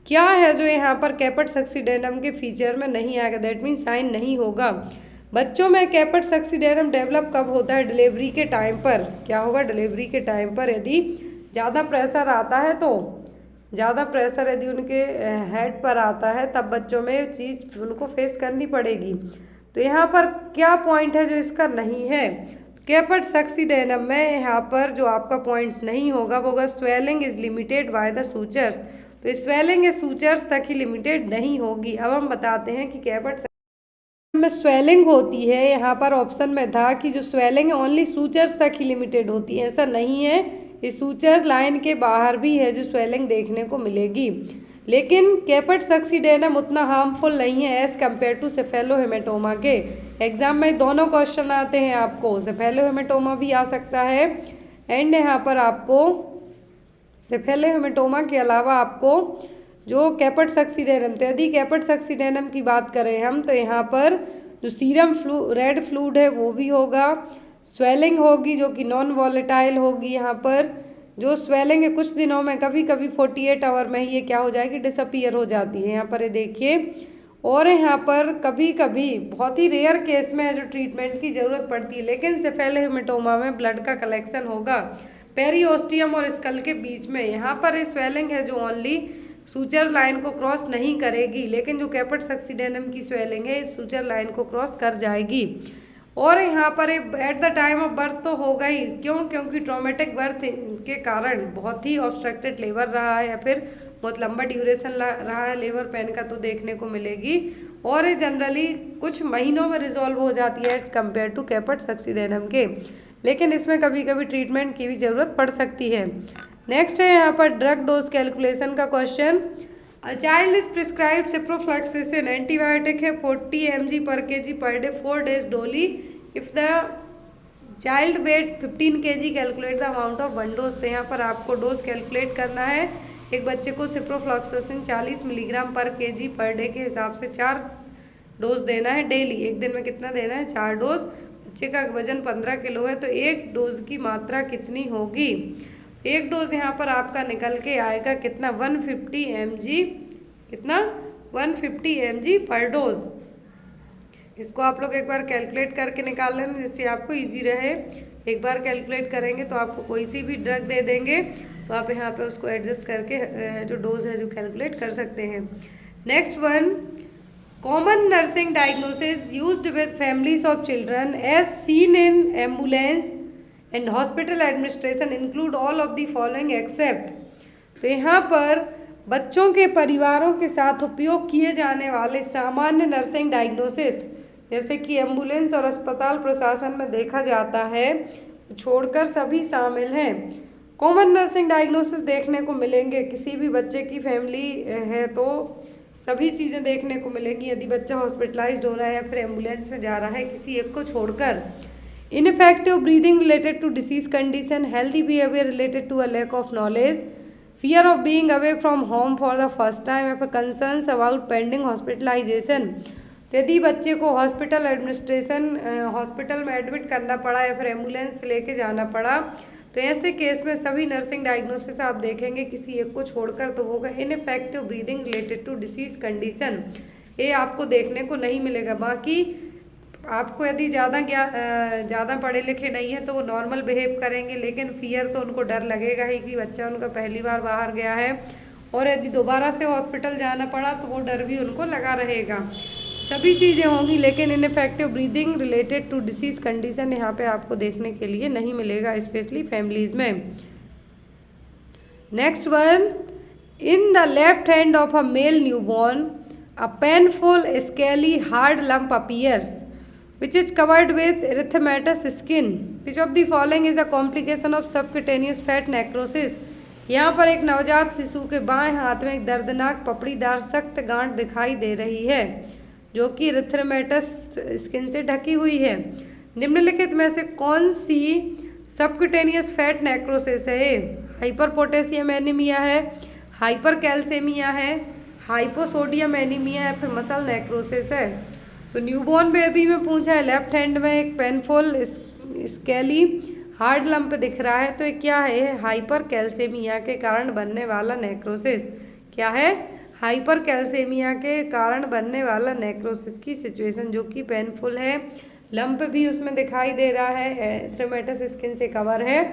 क्या है जो यहाँ पर कैपेट सक्सीडेनम के फीचर में नहीं आएगा? दैट मीन साइन नहीं होगा। बच्चों में कैपेट सक्सीडेनम डेवलप कब होता है? डिलीवरी के टाइम पर। क्या होगा? डिलीवरी के टाइम पर यदि ज़्यादा प्रेशर आता है, तो ज़्यादा प्रेशर यदि उनके हेड पर आता है तब बच्चों में चीज़ उनको फेस करनी पड़ेगी। तो यहाँ पर क्या पॉइंट है जो इसका नहीं है? कैपेट सक्सीडेनम में यहाँ पर जो आपका पॉइंट्स नहीं होगा वो होगा swelling is limited by the sutures. तो स्वेलिंग या सूचर्स तक ही लिमिटेड नहीं होगी। अब हम बताते हैं कि कैपेट में स्वेलिंग होती है, यहाँ पर ऑप्शन में था कि जो स्वेलिंग है ओनली सूचर्स तक ही लिमिटेड होती है, ऐसा नहीं है, इस सूचर लाइन के बाहर भी है जो स्वेलिंग देखने को मिलेगी। लेकिन कैपेट सक्सीडेनम उतना हार्मफुल नहीं है एज़ कम्पेयर टू सेफेलोहेमेटोमा के। एग्जाम में दोनों क्वेश्चन आते हैं, आपको सेफेलोहेमेटोमा भी आ सकता है एंड यहाँ पर आपको सेफेलोहेमेटोमा के अलावा आपको जो कैपेट सक्सीडेनम, तो यदि कैपेट सक्सीडेनम की बात करें हम तो यहाँ पर जो सीरम रेड फ्लूइड है वो भी होगा, स्वेलिंग होगी जो कि नॉन वॉलेटाइल होगी। यहाँ पर जो स्वेलिंग है कुछ दिनों में, कभी कभी 48 आवर में ही ये क्या हो जाएगी, डिसअपीयर हो जाती है, यहाँ पर ये देखिए। और यहाँ पर कभी कभी बहुत ही रेयर केस में है जो ट्रीटमेंट की ज़रूरत पड़ती है, लेकिन सेफेलोहेमेटोमा में ब्लड का कलेक्शन होगा पेरिओस्टियम और स्कल के बीच में। यहाँ पर ये स्वेलिंग है जो ओनली सूचर लाइन को क्रॉस नहीं करेगी, लेकिन जो कैपेट सक्सीडेनम की स्वेलिंग है इस सूचर लाइन को क्रॉस कर जाएगी। और यहाँ पर at the time of birth तो होगा ही, क्यों, क्योंकि ट्रॉमेटिक बर्थ के कारण बहुत ही ऑब्स्ट्रक्टेड लेबर रहा है या फिर बहुत लंबा ड्यूरेशन रहा है लेबर पेन का, तो देखने को मिलेगी। और ये जनरली कुछ महीनों में रिजॉल्व हो जाती है कंपेयर टू कैपेट सक्सीडेनम के, लेकिन इसमें कभी कभी ट्रीटमेंट की भी ज़रूरत पड़ सकती है। नेक्स्ट है यहाँ पर ड्रग डोज कैलकुलेशन का question. A child is prescribed ciprofloxacin, antibiotic है 40 mg per kg per day 4 days daily. If the child weight 15 kg calculate the amount of 1 dose. तो यहाँ पर आपको डोज कैलकुलेट करना है। एक बच्चे को सिप्रोफ्लॉक्सासिन 40 मिलीग्राम पर kg पर डे के हिसाब से 4 डोज देना है डेली। एक दिन में कितना देना है, 4 डोज। बच्चे का वजन 15 किलो है तो एक डोज की मात्रा कितनी होगी, एक डोज यहाँ पर आपका निकल के आएगा कितना, 150 mg, कितना 150 mg पर डोज। इसको आप लोग एक बार कैलकुलेट करके निकाल लेना जिससे आपको इजी रहे। एक बार कैलकुलेट करेंगे तो आपको कोई सी भी ड्रग दे देंगे तो आप यहाँ पे उसको एडजस्ट करके जो डोज है जो कैलकुलेट कर सकते हैं। Next one, common nursing diagnosis used with families of children as seen in ambulance and hospital administration include all of the following except. तो यहाँ पर बच्चों के परिवारों के साथ उपयोग किए जाने वाले सामान्य नर्सिंग डायग्नोसिस जैसे कि एम्बुलेंस और अस्पताल प्रशासन में देखा जाता है छोड़कर सभी शामिल हैं। कॉमन नर्सिंग डायग्नोसिस देखने को मिलेंगे, किसी भी बच्चे की फैमिली है तो सभी चीज़ें देखने को मिलेंगी। यदि बच्चा हॉस्पिटलाइज्ड हो रहा है या फिर एम्बुलेंस में जा रहा है, किसी एक को छोड़कर। Ineffective breathing related to disease condition, healthy behaviour related to a lack of knowledge, fear of being away from home for the first time या फिर concerns about pending hospitalization। तो यदि बच्चे को हॉस्पिटल एडमिनिस्ट्रेशन हॉस्पिटल में admit करना पड़ा या फिर एम्बुलेंस लेके जाना पड़ा, तो ऐसे केस में सभी नर्सिंग डायग्नोसिस आप देखेंगे किसी एक को छोड़कर, तो होगा ineffective breathing related to disease condition, ये आपको देखने को नहीं मिलेगा। बाकी आपको यदि ज़्यादा पढ़े लिखे नहीं है तो वो नॉर्मल बिहेव करेंगे, लेकिन फियर तो उनको डर लगेगा ही कि बच्चा उनका पहली बार बाहर गया है, और यदि दोबारा से हॉस्पिटल जाना पड़ा तो वो डर भी उनको लगा रहेगा। सभी चीज़ें होंगी लेकिन ineffective breathing related to disease condition यहाँ पे आपको देखने के लिए नहीं मिलेगा, स्पेशली फैमिलीज़ में। Next one, in the left hand of a male newborn a painful scaly hard lump appears which is covered with erythematous skin. Which of the following is a complication of subcutaneous fat necrosis? यहाँ पर एक नवजात शिशु के बाएं हाथ में एक दर्दनाक पपड़ीदार सख्त गांठ दिखाई दे रही है जो कि इरिथ्मेटस स्किन से ढकी हुई है। निम्नलिखित में से कौन सी सबक्यूटेनियस फैट नेक्रोसिस है? हाइपरपोटेशियम एनीमिया है, हाइपर कैल्सेमिया है, हाइपोसोडियम एनीमिया है, फिर मसल नेक्रोसिस है। तो न्यूबॉर्न बेबी में पूछा है, लेफ्ट हैंड में एक पेनफुल स्केली हार्ड लंप दिख रहा है, तो ये क्या है? हाइपर कैल्सेमिया के कारण बनने वाला नेक्रोसिस। क्या है? हाइपर कैल्सेमिया के कारण बनने वाला नेक्रोसिस की सिचुएशन जो कि पेनफुल है, लंप भी उसमें दिखाई दे रहा है, एरिथ्मेटस स्किन से कवर है,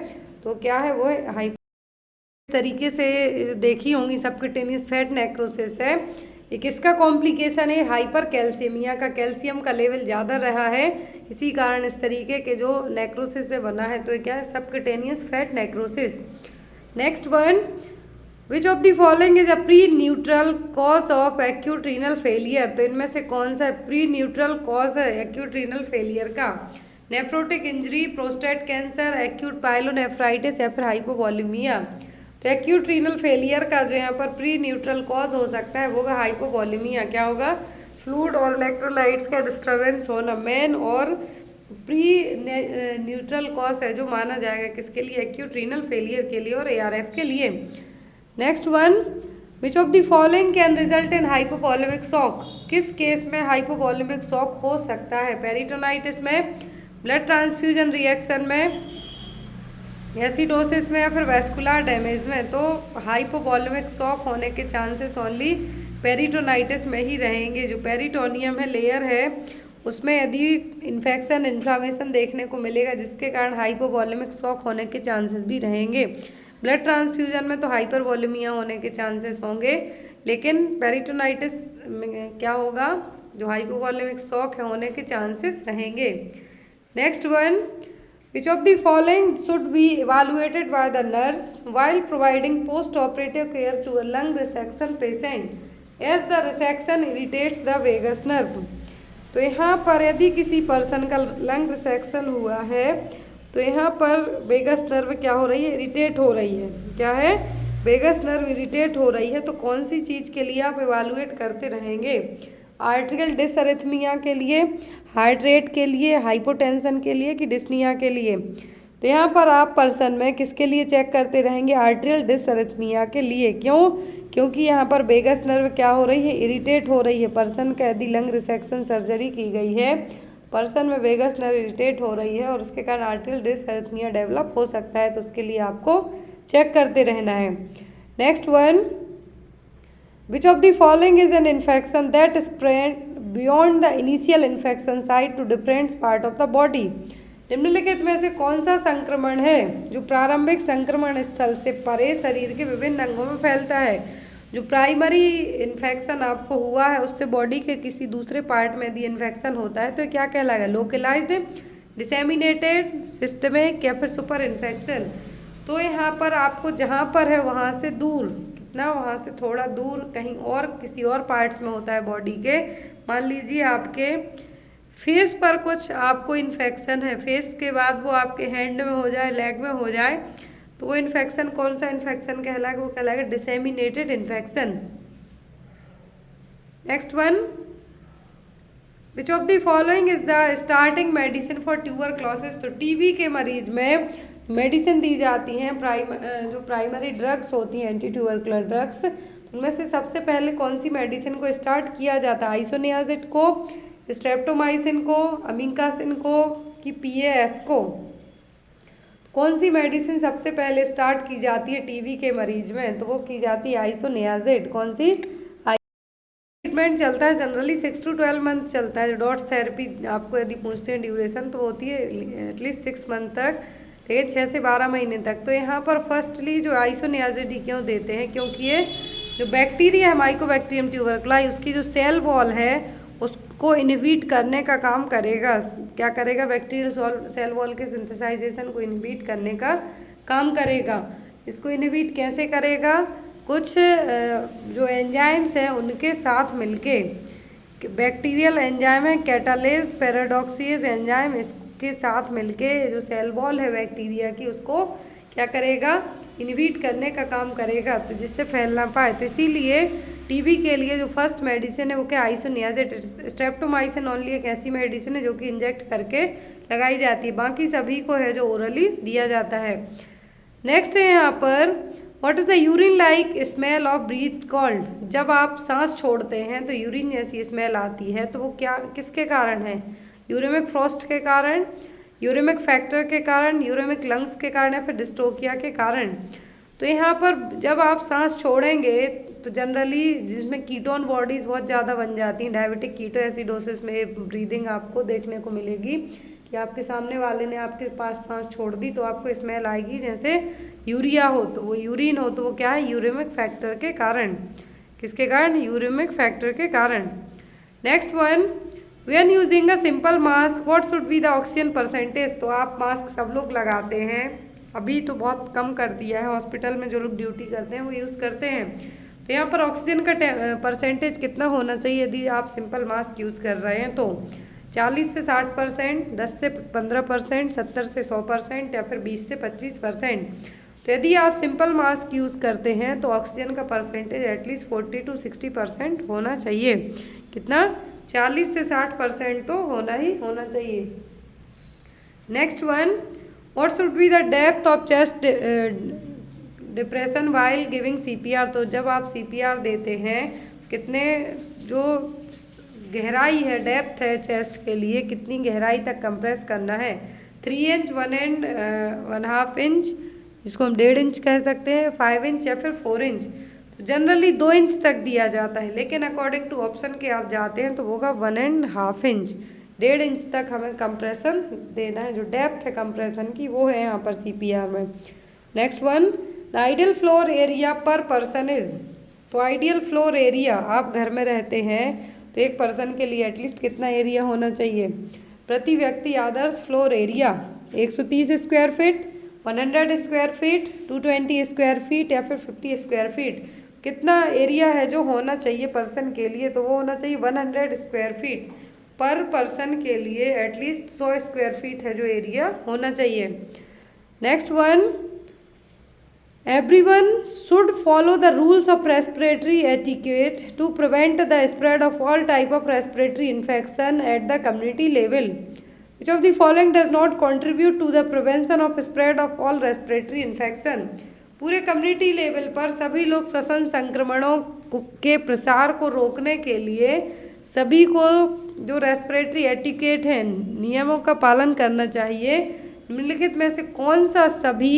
तो क्या है वो हाइपर तरीके से देखी होंगी सबक्यूटेनियस फैट नेक्रोसिस है। ये किसका कॉम्प्लिकेशन है? हाइपर कैल्सेमिया का, कैल्शियम का लेवल ज़्यादा रहा है, इसी कारण इस तरीके के जो नेक्रोसिस से बना है, तो क्या है? Subcutaneous fat necrosis. Next one, which of the following is a pre neutral cause of acute renal failure. तो इनमें से कौन सा प्री न्यूट्रल कॉज है एक्यूट रीनल फेलियर का? Nephrotic injury, prostate cancer, acute pyelonephritis या फिर हाइपोवॉल्यूमिया। तो एक्यूट रीनल फेलियर का जो यहाँ पर प्री न्यूट्रल कॉज हो सकता है वो होगा हाइपोवॉल्यूमिया। क्या होगा? फ्लूइड और इलेक्ट्रोलाइट्स का डिस्टर्बेंस होना मेन और प्री न्यूट्रल कॉज है जो माना जाएगा किसके लिए? एक्यूट रीनल फेलियर के लिए और ARF के लिए। Next one, which of the following can result in hypovolaemic shock. किस केस में हाइपोवॉल्यूमिक शॉक हो सकता है? पेरिटोनाइटिस में, ब्लड ट्रांसफ्यूजन रिएक्शन में, एसिडोसिस में या फिर वेस्कुलर डैमेज में। तो हाइपोवॉल्यूमिक शॉक होने के चांसेस ओनली पेरिटोनाइटिस में ही रहेंगे। जो पेरिटोनियम है, लेयर है, उसमें यदि इन्फेक्शन इन्फ्लामेशन देखने को मिलेगा जिसके कारण हाइपोवॉल्यूमिक शॉक होने के चांसेस भी रहेंगे। ब्लड ट्रांसफ्यूजन में तो हाइपरवॉल्यूमिया होने के चांसेस होंगे, लेकिन पेरिटोनाइटिस में क्या होगा? जो हाइपोवॉल्यूमिक शॉक है होने के चांसेस रहेंगे। Next one, which of the following should be evaluated by the nurse while providing post operative care to a lung resection patient as the resection irritates the vagus nerve. तो यहाँ पर यदि किसी person का lung resection हुआ है तो यहाँ पर वेगस नर्व क्या हो रही है? इरिटेट हो रही है। क्या है? वेगस नर्व इरिटेट हो रही है। तो कौन सी चीज़ के लिए आप इवैल्यूएट करते रहेंगे? आर्ट्रियल डिसअरिथमिया के लिए, हार्ट रेट के लिए, हाइपोटेंशन के लिए कि डिस्निया के लिए? तो यहाँ पर आप पर्सन में किसके लिए चेक करते रहेंगे? आर्ट्रियल डिसअरिथमिया के लिए। क्यों? क्योंकि यहाँ पर वेगस नर्व क्या हो रही है? इरिटेट हो रही है। पर्सन का यदि लंग रिसेक्शन सर्जरी की गई है, पर्सन में वेगस नर्व इरिटेट हो रही है और उसके कारण आर्ट्रियल डिसअरिथमिया डेवलप हो सकता है, तो उसके लिए आपको चेक करते रहना है। Next one, which of the following is an infection that spread beyond the initial infection site to different part of the body. निम्नलिखित में से कौन सा संक्रमण है जो प्रारंभिक संक्रमण स्थल से परे शरीर के विभिन्न अंगों में फैलता है? जो प्राइमरी इन्फेक्शन आपको हुआ है उससे बॉडी के किसी दूसरे पार्ट में यदि इन्फेक्शन होता है तो क्या कहलाएगा? लोकलाइज्ड, डिसेमिनेटेड, सिस्टमिक या फिर सुपर इन्फेक्शन। तो यहाँ पर आपको जहाँ पर है वहाँ से दूर, कितना? वहाँ से थोड़ा दूर कहीं और किसी और पार्ट्स में होता है बॉडी के। मान लीजिए आपके फेस पर कुछ आपको इन्फेक्शन है, फेस के बाद वो आपके हैंड में हो जाए, लेग में हो जाए, तो वो इन्फेक्शन कौन सा इन्फेक्शन कहलाएगा? वो कहलाएगा disseminated infection. Next one, which of the following is the starting medicine for tuberculosis. तो टीबी के मरीज में मेडिसिन दी जाती हैं, जो प्राइमरी ड्रग्स होती हैं, एंटी ट्यूबरकुलर ड्रग्स, उनमें से सबसे पहले कौन सी मेडिसिन को स्टार्ट किया जाता है? आइसोनियाजिड को, स्ट्रेप्टोमाइसिन को, अमीकासिन को कि PAS को? कौन सी मेडिसिन सबसे पहले स्टार्ट की जाती है टीबी के मरीज में? तो वो की जाती है आइसोनियाजिड। कौन सी? ट्रीटमेंट चलता है जनरली 6 to 12 मंथ चलता है। डॉट्स थेरेपी आपको यदि पूछते हैं ड्यूरेशन तो होती है एटलीस्ट 6 मंथ तक, लेकिन 6 से 12 महीने तक। तो यहाँ पर फर्स्टली जो आइसोनियाजिड ही क्यों देते हैं? क्योंकि ये जो बैक्टीरिया है माइकोबैक्टीरियम ट्यूबरकुलाई, उसकी जो सेल वॉल है उसको इनहिबिट करने का काम करेगा। क्या करेगा? बैक्टीरियल सेल वॉल के सिंथेसाइजेशन को इनहिबिट करने का काम करेगा। इसको इनहिबिट कैसे करेगा? कुछ जो एंजाइम्स हैं उनके साथ मिलके, बैक्टीरियल एंजाइम है कैटालेज पैराडॉक्सीज एंजाइम, इसके साथ मिलके जो सेल वॉल है बैक्टीरिया की उसको क्या करेगा? इनहिबिट करने का काम करेगा, तो जिससे फैल ना पाए। तो इसीलिए टीबी के लिए जो फर्स्ट मेडिसिन है वो क्या? आइसोनियाजिड। स्ट्रेप्टोमाइसिन ओनली एक ऐसी मेडिसिन है जो कि इंजेक्ट करके लगाई जाती है, बाकी सभी को है जो ओरली दिया जाता है। नेक्स्ट है यहाँ पर, what is the urine like smell of breath called. जब आप सांस छोड़ते हैं तो यूरिन जैसी स्मेल आती है, तो वो क्या किसके कारण है? यूरेमिक फ्रॉस्ट के कारण, यूरेमिक फैक्टर के कारण, यूरेमिक लंग्स के कारण या फिर डिस्ट्रोकिया के कारण। तो यहाँ पर जब आप सांस छोड़ेंगे तो जनरली जिसमें कीटोन बॉडीज़ बहुत ज़्यादा बन जाती हैं, डायबिटिक कीटोएसिडोसिस में ब्रीदिंग आपको देखने को मिलेगी कि आपके सामने वाले ने आपके पास सांस छोड़ दी तो आपको स्मेल आएगी जैसे यूरिया हो, तो वो यूरिन हो, तो वो क्या है? यूरेमिक फैक्टर के कारण। किसके कारण? यूरेमिक फैक्टर के कारण। Next one, when using a simple mask what should be the oxygen percentage. तो आप मास्क सब लोग लगाते हैं, अभी तो बहुत कम कर दिया है, हॉस्पिटल में जो लोग ड्यूटी करते हैं वो यूज़ करते हैं। तो यहाँ पर ऑक्सीजन का परसेंटेज कितना होना चाहिए यदि आप सिंपल मास्क यूज़ कर रहे हैं तो 40 से 60%, 10 से 15%, 70 से 100% या फिर 20 से 25%। तो यदि आप सिंपल मास्क यूज़ करते हैं तो ऑक्सीजन का परसेंटेज एटलीस्ट 40 to 60% होना चाहिए। कितना? 40 से 60% तो होना ही होना चाहिए। Next one, what should be the depth of chest depression while giving CPR। तो जब आप CPR देते हैं कितने जो गहराई है, डेप्थ है चेस्ट के लिए, कितनी गहराई तक कंप्रेस करना है? 3 इंच, 1 एंड 1/2 इंच, जिसको हम 1.5 इंच कह सकते हैं, 5 इंच या फिर 4 इंच। तो जनरली 2 इंच तक दिया जाता है, लेकिन अकॉर्डिंग टू ऑप्शन के आप जाते हैं तो होगा 1.5 इंच, 1.5 इंच तक हमें कंप्रेशन देना है। जो डेप्थ है कंप्रेशन की वो है यहाँ पर CPR में। Next one, the ideal floor area पर पर्सन इज। तो आइडियल फ्लोर एरिया, आप घर में रहते हैं तो एक पर्सन के लिए एटलीस्ट कितना एरिया होना चाहिए? प्रति व्यक्ति आदर्श floor area 130 square feet, 100 square feet, 220 square feet या फिर 50 स्क्वायर फीट। कितना एरिया है जो होना चाहिए पर्सन के लिए? तो वो होना चाहिए 100 स्क्वायर फीट पर पर्सन के लिए, एटलीस्ट 100 स्क्वायर फीट है जो एरिया होना चाहिए। Next one, everyone should follow the rules of respiratory etiquette to prevent the spread of all type of respiratory infection at the community level. Which of the following does not contribute to the prevention of spread of all respiratory infection? पूरे community level पर सभी लोग श्वसन संक्रमणों के प्रसार को रोकने के लिए सभी को जो रेस्पिरेटरी एटिकेट है, नियमों का पालन करना चाहिए। निम्नलिखित में से कौन सा सभी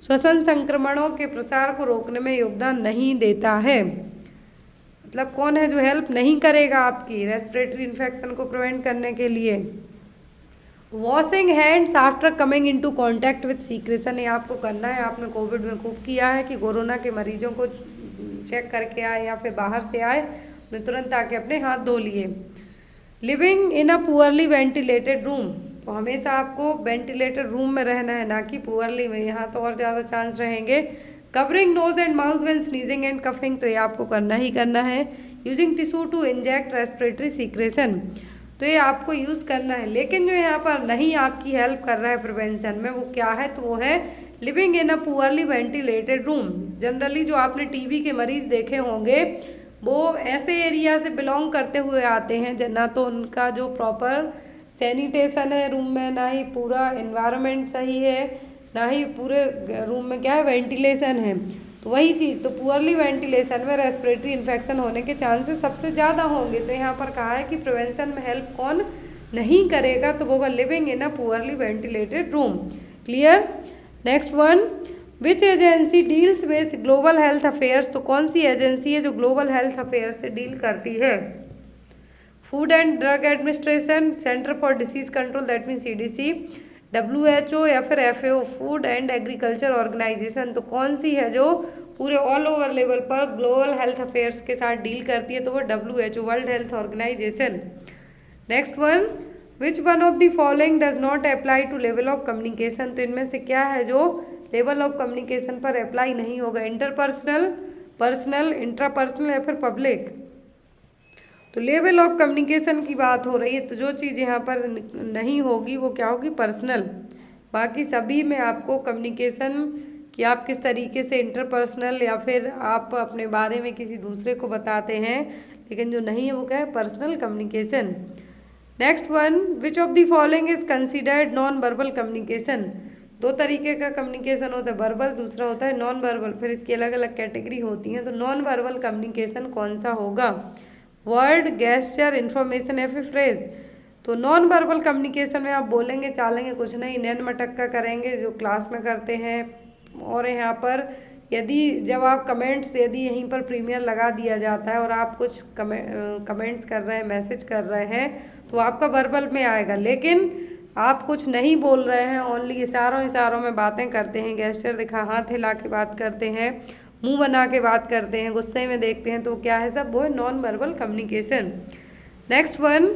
श्वसन संक्रमणों के प्रसार को रोकने में योगदान नहीं देता है? मतलब कौन है जो हेल्प नहीं करेगा आपकी रेस्पिरेटरी इन्फेक्शन को प्रिवेंट करने के लिए? Washing hands after coming into contact with secretion, ये आपको करना है। आपने कोविड में खूब किया है कि कोरोना के मरीजों को चेक करके आए या फिर बाहर से आए, ने तुरंत आके अपने हाथ धो लिए। Living in a poorly ventilated room, तो हमेशा आपको वेंटिलेटेड रूम में रहना है, ना कि पुअरली में, यहाँ तो और ज़्यादा चांस रहेंगे। Covering nose and mouth when sneezing and coughing, तो ये आपको करना ही करना है। Using tissue to inject respiratory secretion, तो ये आपको यूज़ करना है। लेकिन जो यहाँ पर नहीं आपकी हेल्प कर रहा है प्रिवेंशन में, वो क्या है? तो वो है living in a poorly ventilated room. Generally जो आपने टीबी के मरीज देखे होंगे वो ऐसे एरिया से बिलोंग करते हुए आते हैं ना तो उनका जो प्रॉपर सैनिटेशन है रूम में, ना ही पूरा इन्वायरमेंट सही है, ना ही पूरे रूम में क्या है वेंटिलेशन है। तो वही चीज़, तो पुअरली वेंटिलेशन में रेस्पिरेटरी इन्फेक्शन होने के चांसेस सबसे ज़्यादा होंगे। तो यहाँ पर कहा है कि प्रिवेंशन में हेल्प कौन नहीं करेगा? तो वो होगा living in a poorly ventilated room. Clear? Next one, which agency deals with global health affairs, तो कौन सी एजेंसी है जो ग्लोबल हेल्थ अफेयर्स से डील करती है? Food and drug administration, centre for disease control that mean CDC, WHO या फिर FAO food and agriculture organisation. तो कौन सी है जो पूरे ऑल ओवर लेवल पर ग्लोबल हेल्थ अफेयर्स के साथ डील करती है? तो वो WHO, world health organisation. Next one, which one of the following does not apply to level of communication, तो इनमें से क्या है जो लेवल ऑफ कम्युनिकेशन पर अप्लाई नहीं होगा? इंटरपर्सनल, पर्सनल, इंट्रापर्सनल या फिर पब्लिक। तो लेवल ऑफ कम्युनिकेशन की बात हो रही है, तो जो चीज़ यहाँ पर नहीं होगी वो क्या होगी? पर्सनल। बाकी सभी में आपको कम्युनिकेशन कि आप किस तरीके से इंटरपर्सनल या फिर आप अपने बारे में किसी दूसरे को बताते हैं, लेकिन जो नहीं है वो क्या है? Personal communication. Next one, which of the following is considered non verbal communication. दो तरीके का कम्युनिकेशन होता है, वर्बल, दूसरा होता है नॉन वर्बल, फिर इसकी अलग अलग कैटेगरी होती हैं। तो नॉन वर्बल कम्युनिकेशन कौन सा होगा? वर्ड, गेस्चर, इन्फॉर्मेशन या फिर फ्रेज। तो नॉन वर्बल कम्युनिकेशन में आप बोलेंगे चालेंगे कुछ नहीं, नैन मटक्का करेंगे जो क्लास में करते हैं। और यहाँ पर यदि जब आप कमेंट्स, यदि यहीं पर प्रीमियर लगा दिया जाता है और आप कुछ कमेंट्स कर रहे हैं, मैसेज कर रहे हैं, तो आपका वर्बल में आएगा। लेकिन आप कुछ नहीं बोल रहे हैं, ओनली इशारों में बातें करते हैं, गेस्चर दिखा, हाथ हिला के बात करते हैं, मुंह बना के बात करते हैं, गुस्से में देखते हैं, तो क्या है सब? वो है non verbal communication. Next one,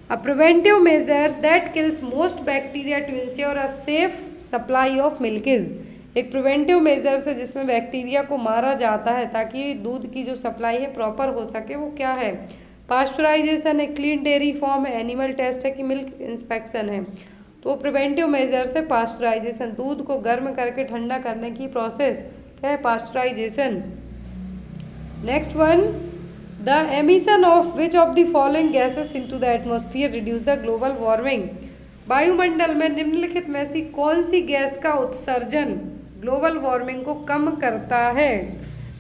a preventive measures that kills most bacteria to ensure a safe supply of milks, एक प्रिवेंटिव मेजर्स है जिसमें बैक्टीरिया को मारा जाता है ताकि दूध की जो सप्लाई है प्रॉपर हो सके, वो क्या है? पास्चराइजेशन है, क्लीन डेयरी फॉर्म है, एनिमल टेस्ट है कि मिल्क इंस्पेक्शन है? तो प्रिवेंटिव मेजर्स है पास्चराइजेशन, दूध को गर्म करके ठंडा करने की प्रोसेस क्या है? Pasteurisation. Next one, the emission of which of the following gases into the atmosphere reduce the global warming, वायुमंडल में निम्नलिखित में से कौन सी गैस का उत्सर्जन ग्लोबल वार्मिंग को कम करता है?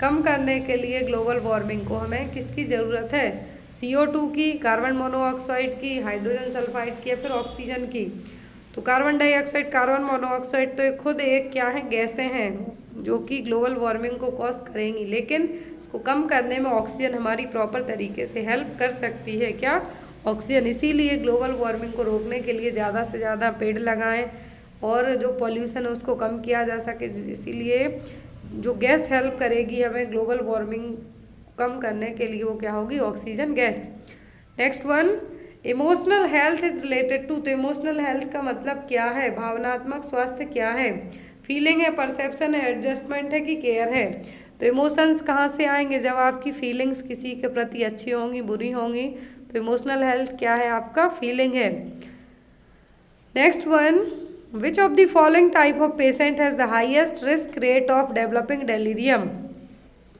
कम करने के लिए ग्लोबल वार्मिंग को हमें किसकी ज़रूरत है? CO2 की, कार्बन मोनोऑक्साइड की, हाइड्रोजन सल्फाइड की या फिर ऑक्सीजन की? तो कार्बन डाइऑक्साइड, कार्बन मोनोऑक्साइड तो एक खुद एक क्या है? गैसें हैं जो कि ग्लोबल वार्मिंग को कॉज करेंगी, लेकिन इसको कम करने में ऑक्सीजन हमारी प्रॉपर तरीके से हेल्प कर सकती है। क्या? ऑक्सीजन। इसीलिए ग्लोबल वार्मिंग को रोकने के लिए ज़्यादा से ज़्यादा पेड़ लगाएं और जो पॉल्यूशन है उसको कम किया जा सके। इसीलिए जो गैस हेल्प करेगी हमें ग्लोबल वार्मिंग कम करने के लिए, वो क्या होगी? Oxygen gas. Next one, emotional health is related to, तो इमोशनल हेल्थ का मतलब क्या है? भावनात्मक स्वास्थ्य क्या है? फीलिंग है, परसेप्शन है, एडजस्टमेंट है कि केयर है? तो इमोशंस कहाँ से आएंगे? जब आपकी फीलिंग्स किसी के प्रति अच्छी होंगी, बुरी होंगी, तो इमोशनल हेल्थ क्या है? आपका फीलिंग है। Next one, which of the following type of patient has the highest risk rate of developing delirium,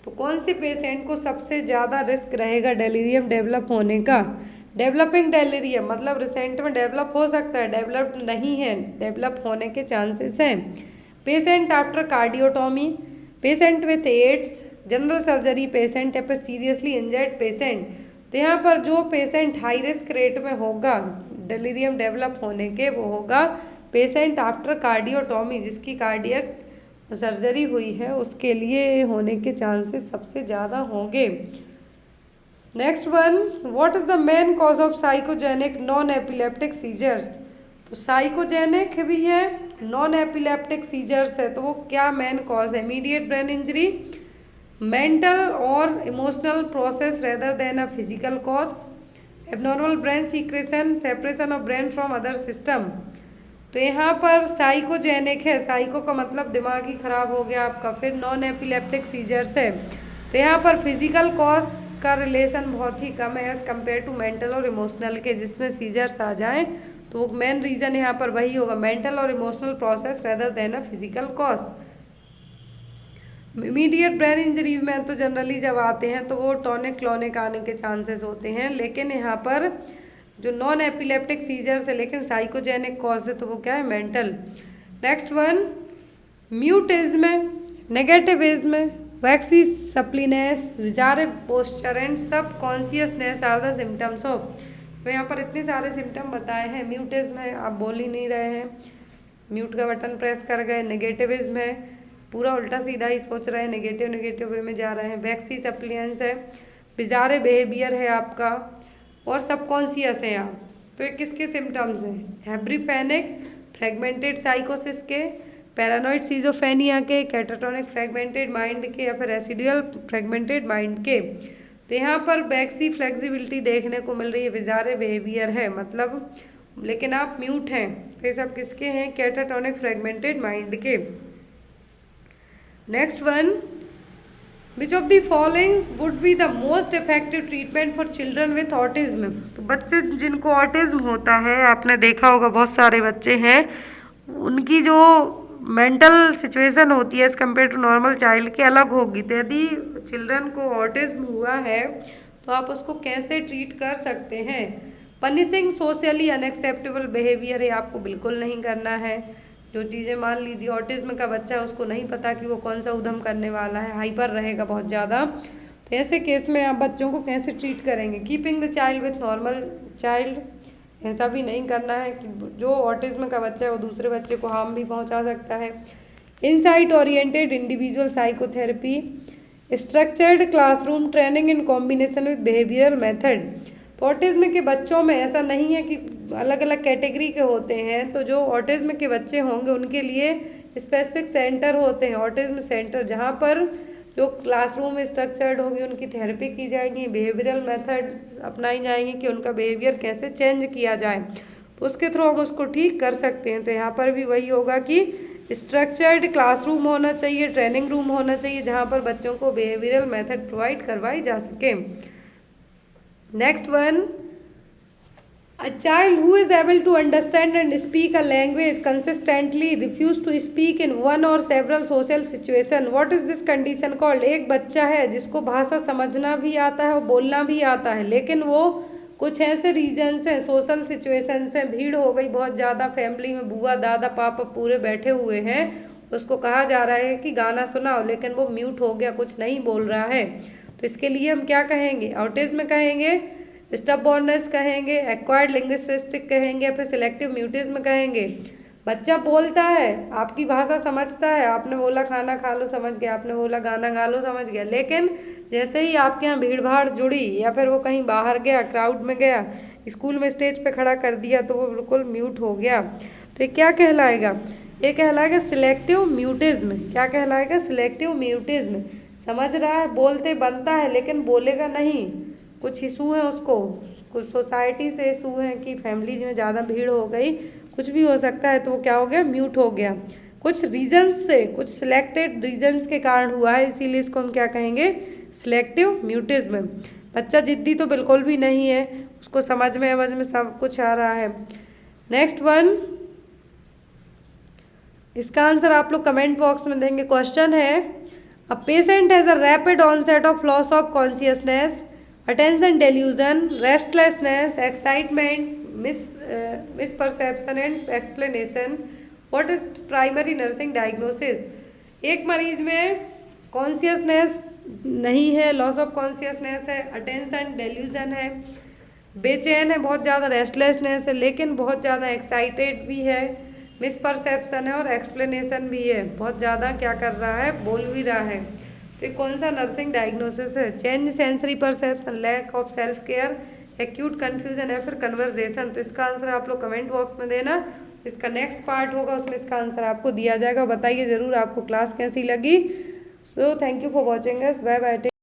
तो कौन से पेशेंट को सबसे ज़्यादा रिस्क रहेगा डेलीरियम डेवलप होने का? डेवलपिंग डेलीरियम मतलब रिसेंट में डेवलप हो सकता है, डेवलप नहीं है, डेवलप होने के चांसेस हैं। Patient after cardiotomy, patient with AIDS, general surgery patient या फिर सीरियसली इंजर्ड पेशेंट। तो यहाँ पर जो पेशेंट हाई रिस्क रेट में होगा डेलीरियम डेवलप होने के, वो होगा पेशेंट आफ्टर कार्डियोटॉमी, जिसकी कार्डियक सर्जरी हुई है, उसके लिए होने के चांसेस सबसे ज़्यादा होंगे। Next one, what is the main cause of psychogenic non epileptic seizures, तो साइकोजेनिक भी है, नॉन एपिलेप्टिक सीजर्स है, तो वो क्या मेन कॉज है? इमीडिएट ब्रेन इंजरी, मेंटल और emotional process rather than a physical cause, abnormal brain secretion, separation of brain from other system. तो यहाँ पर साइकोजेनिक है, साइको का मतलब दिमाग ही खराब हो गया आपका, फिर नॉन एपिलेप्टिक सीजर्स है, तो यहाँ पर फिजिकल कॉज का रिलेशन बहुत ही कम है एज़ कम्पेयर टू मेंटल और इमोशनल के, जिसमें सीजर्स आ जाएं तो वो मेन रीज़न यहाँ पर वही होगा, मेंटल और emotional process rather than a physical cause. Immediate brain injury में तो जनरली जब आते हैं तो वो टॉनिक क्लॉनिक आने के चांसेस होते हैं, लेकिन यहाँ पर जो नॉन एपिलेप्टिक सीजर्स है लेकिन साइकोजेनिक कॉज है, तो वो क्या है? Mental. Next one, mutism, negativism, waxy flexibility, bizarre posture and subconsciousness are the symptoms of, तो यहाँ पर इतने सारे सिम्टम बताए हैं। म्यूटिज्म है, आप बोल ही नहीं रहे हैं, म्यूट का बटन प्रेस कर गए। नेगेटिविज्म है, पूरा उल्टा सीधा ही सोच रहे हैं, नेगेटिव वे में जा रहे हैं। वैक्सीसप्लियंस है, बिजारे बिहेवियर है आपका, और सबकॉन्शियस है आप। तो ये किसके सिम्टम्स हैं? हैब्रिफेनिक फ्रेगमेंटेड साइकोसिस के, पैरानॉइड सीजोफेनिया के, कैटाटोनिक फ्रेगमेंटेड माइंड के, या फिर रेसिडुअल फ्रेगमेंटेड माइंड के। तो यहाँ पर बैक्सी फ्लेक्सिबिलिटी देखने को मिल रही है, विजारे बिहेवियर है मतलब, लेकिन आप म्यूट हैं, तो ये सब किसके हैं? कैटाटोनिक फ्रेगमेंटेड माइंड के। Next one, which of the following would be the most effective treatment for children with autism, तो बच्चे जिनको ऑटिज्म होता है, आपने देखा होगा बहुत सारे बच्चे हैं, उनकी जो मेंटल सिचुएशन होती है as compare to normal child के अलग होगी। तो यदि चिल्ड्रन को ऑटिज्म हुआ है तो आप उसको कैसे ट्रीट कर सकते हैं? पनिशिंग सोशली अनएक्सेप्टेबल बिहेवियर है, आपको बिल्कुल नहीं करना है। जो चीज़ें, मान लीजिए ऑटिज्म का बच्चा है, उसको नहीं पता कि वो कौन सा उधम करने वाला है, हाइपर रहेगा बहुत ज़्यादा, तो ऐसे केस में आप बच्चों को कैसे ट्रीट करेंगे? Keeping the child with normal child, ऐसा भी नहीं करना है कि जो ऑटिज्म का बच्चा है वो दूसरे बच्चे को हार्म भी पहुंचा सकता है। Insight oriented individual psychotherapy, structured classroom training in combination with behavioural method. तो ऑटिज्म के बच्चों में ऐसा नहीं है कि अलग अलग कैटेगरी के होते हैं, तो जो ऑटिज्म के बच्चे होंगे उनके लिए स्पेसिफिक सेंटर होते हैं, ऑटिज्म सेंटर, जहाँ पर जो क्लासरूम स्ट्रक्चर्ड होगी उनकी थेरेपी की जाएगी, बिहेवियरल मेथड अपनाई जाएंगी कि उनका बिहेवियर कैसे चेंज किया जाए, तो उसके थ्रू हम उसको ठीक कर सकते हैं। तो यहाँ पर भी वही होगा कि स्ट्रक्चर्ड क्लासरूम होना चाहिए, ट्रेनिंग रूम होना चाहिए, जहाँ पर बच्चों को बिहेवियरल मेथड प्रोवाइड करवाई जा सके। Next one, a child who is able to understand and speak a language consistently refuse to speak in one or several social situation. What is this condition called? एक बच्चा है जिसको भाषा समझना भी आता है और बोलना भी आता है, लेकिन वो कुछ ऐसे रीजन्स हैं, सोशल सिचुएशंस हैं, भीड़ हो गई बहुत ज़्यादा, फैमिली में बुआ दादा पापा पूरे बैठे हुए हैं, उसको कहा जा रहा है कि गाना सुनाओ, लेकिन वो म्यूट हो गया, कुछ नहीं बोल रहा है। तो इसके लिए हम क्या कहेंगे? ऑटिज्म कहेंगे, स्टबबॉर्ननेस कहेंगे, एक्वायर्ड लिंग्विस्टिक कहेंगे, या फिर सिलेक्टिव म्यूटिज्म कहेंगे। बच्चा बोलता है, आपकी भाषा समझता है, आपने बोला खाना खा लो समझ गया, आपने बोला गाना गा लो समझ गया, लेकिन जैसे ही आपके यहाँ भीड़ भाड़ जुड़ी या फिर वो कहीं बाहर गया, क्राउड में गया, स्कूल में स्टेज पे खड़ा कर दिया, तो वो बिल्कुल म्यूट हो गया। तो ये क्या कहलाएगा? ये कहलाएगा सिलेक्टिव म्यूटिज्म। क्या कहलाएगा? Selective mutism. समझ रहा है, बोलते बनता है, लेकिन बोलेगा नहीं। कुछ इशू है उसको, कुछ सोसाइटी से इशू है कि फैमिली में ज़्यादा भीड़ हो गई, कुछ भी हो सकता है, तो वो क्या हो गया? म्यूट हो गया। कुछ रीजन्स से, कुछ सिलेक्टेड रीजन्स के कारण हुआ है, इसीलिए इसको हम क्या कहेंगे? Selective mutism. बच्चा जिद्दी तो बिल्कुल भी नहीं है, उसको समझ में सब कुछ आ रहा है। नेक्स्ट वन, इसका आंसर आप लोग कमेंट बॉक्स में देंगे। क्वेश्चन है, a patient has a rapid onset of loss of consciousness, attention delusion, restlessness, excitement, misperception and explanation. What is primary nursing diagnosis? एक मरीज में कॉन्शियसनेस नहीं है, लॉस ऑफ कॉन्शियसनेस है, अटेंशन डेल्यूजन है, बेचैन है, बहुत ज़्यादा रेस्टलेसनेस है, लेकिन बहुत ज़्यादा एक्साइटेड भी है, मिसपरसेप्शन है और एक्सप्लेनेशन भी है, बहुत ज़्यादा क्या कर रहा है? बोल भी रहा है। तो कौन सा नर्सिंग डायग्नोसिस है? Change sensory perception, lack of self care, acute confusion या फिर कन्वर्जेशन। तो इसका आंसर आप लोग कमेंट बॉक्स में देना। इसका नेक्स्ट पार्ट होगा, उसमें इसका आंसर आपको दिया जाएगा। बताइए ज़रूर आपको क्लास कैसी लगी। So thank you for watching us, bye bye.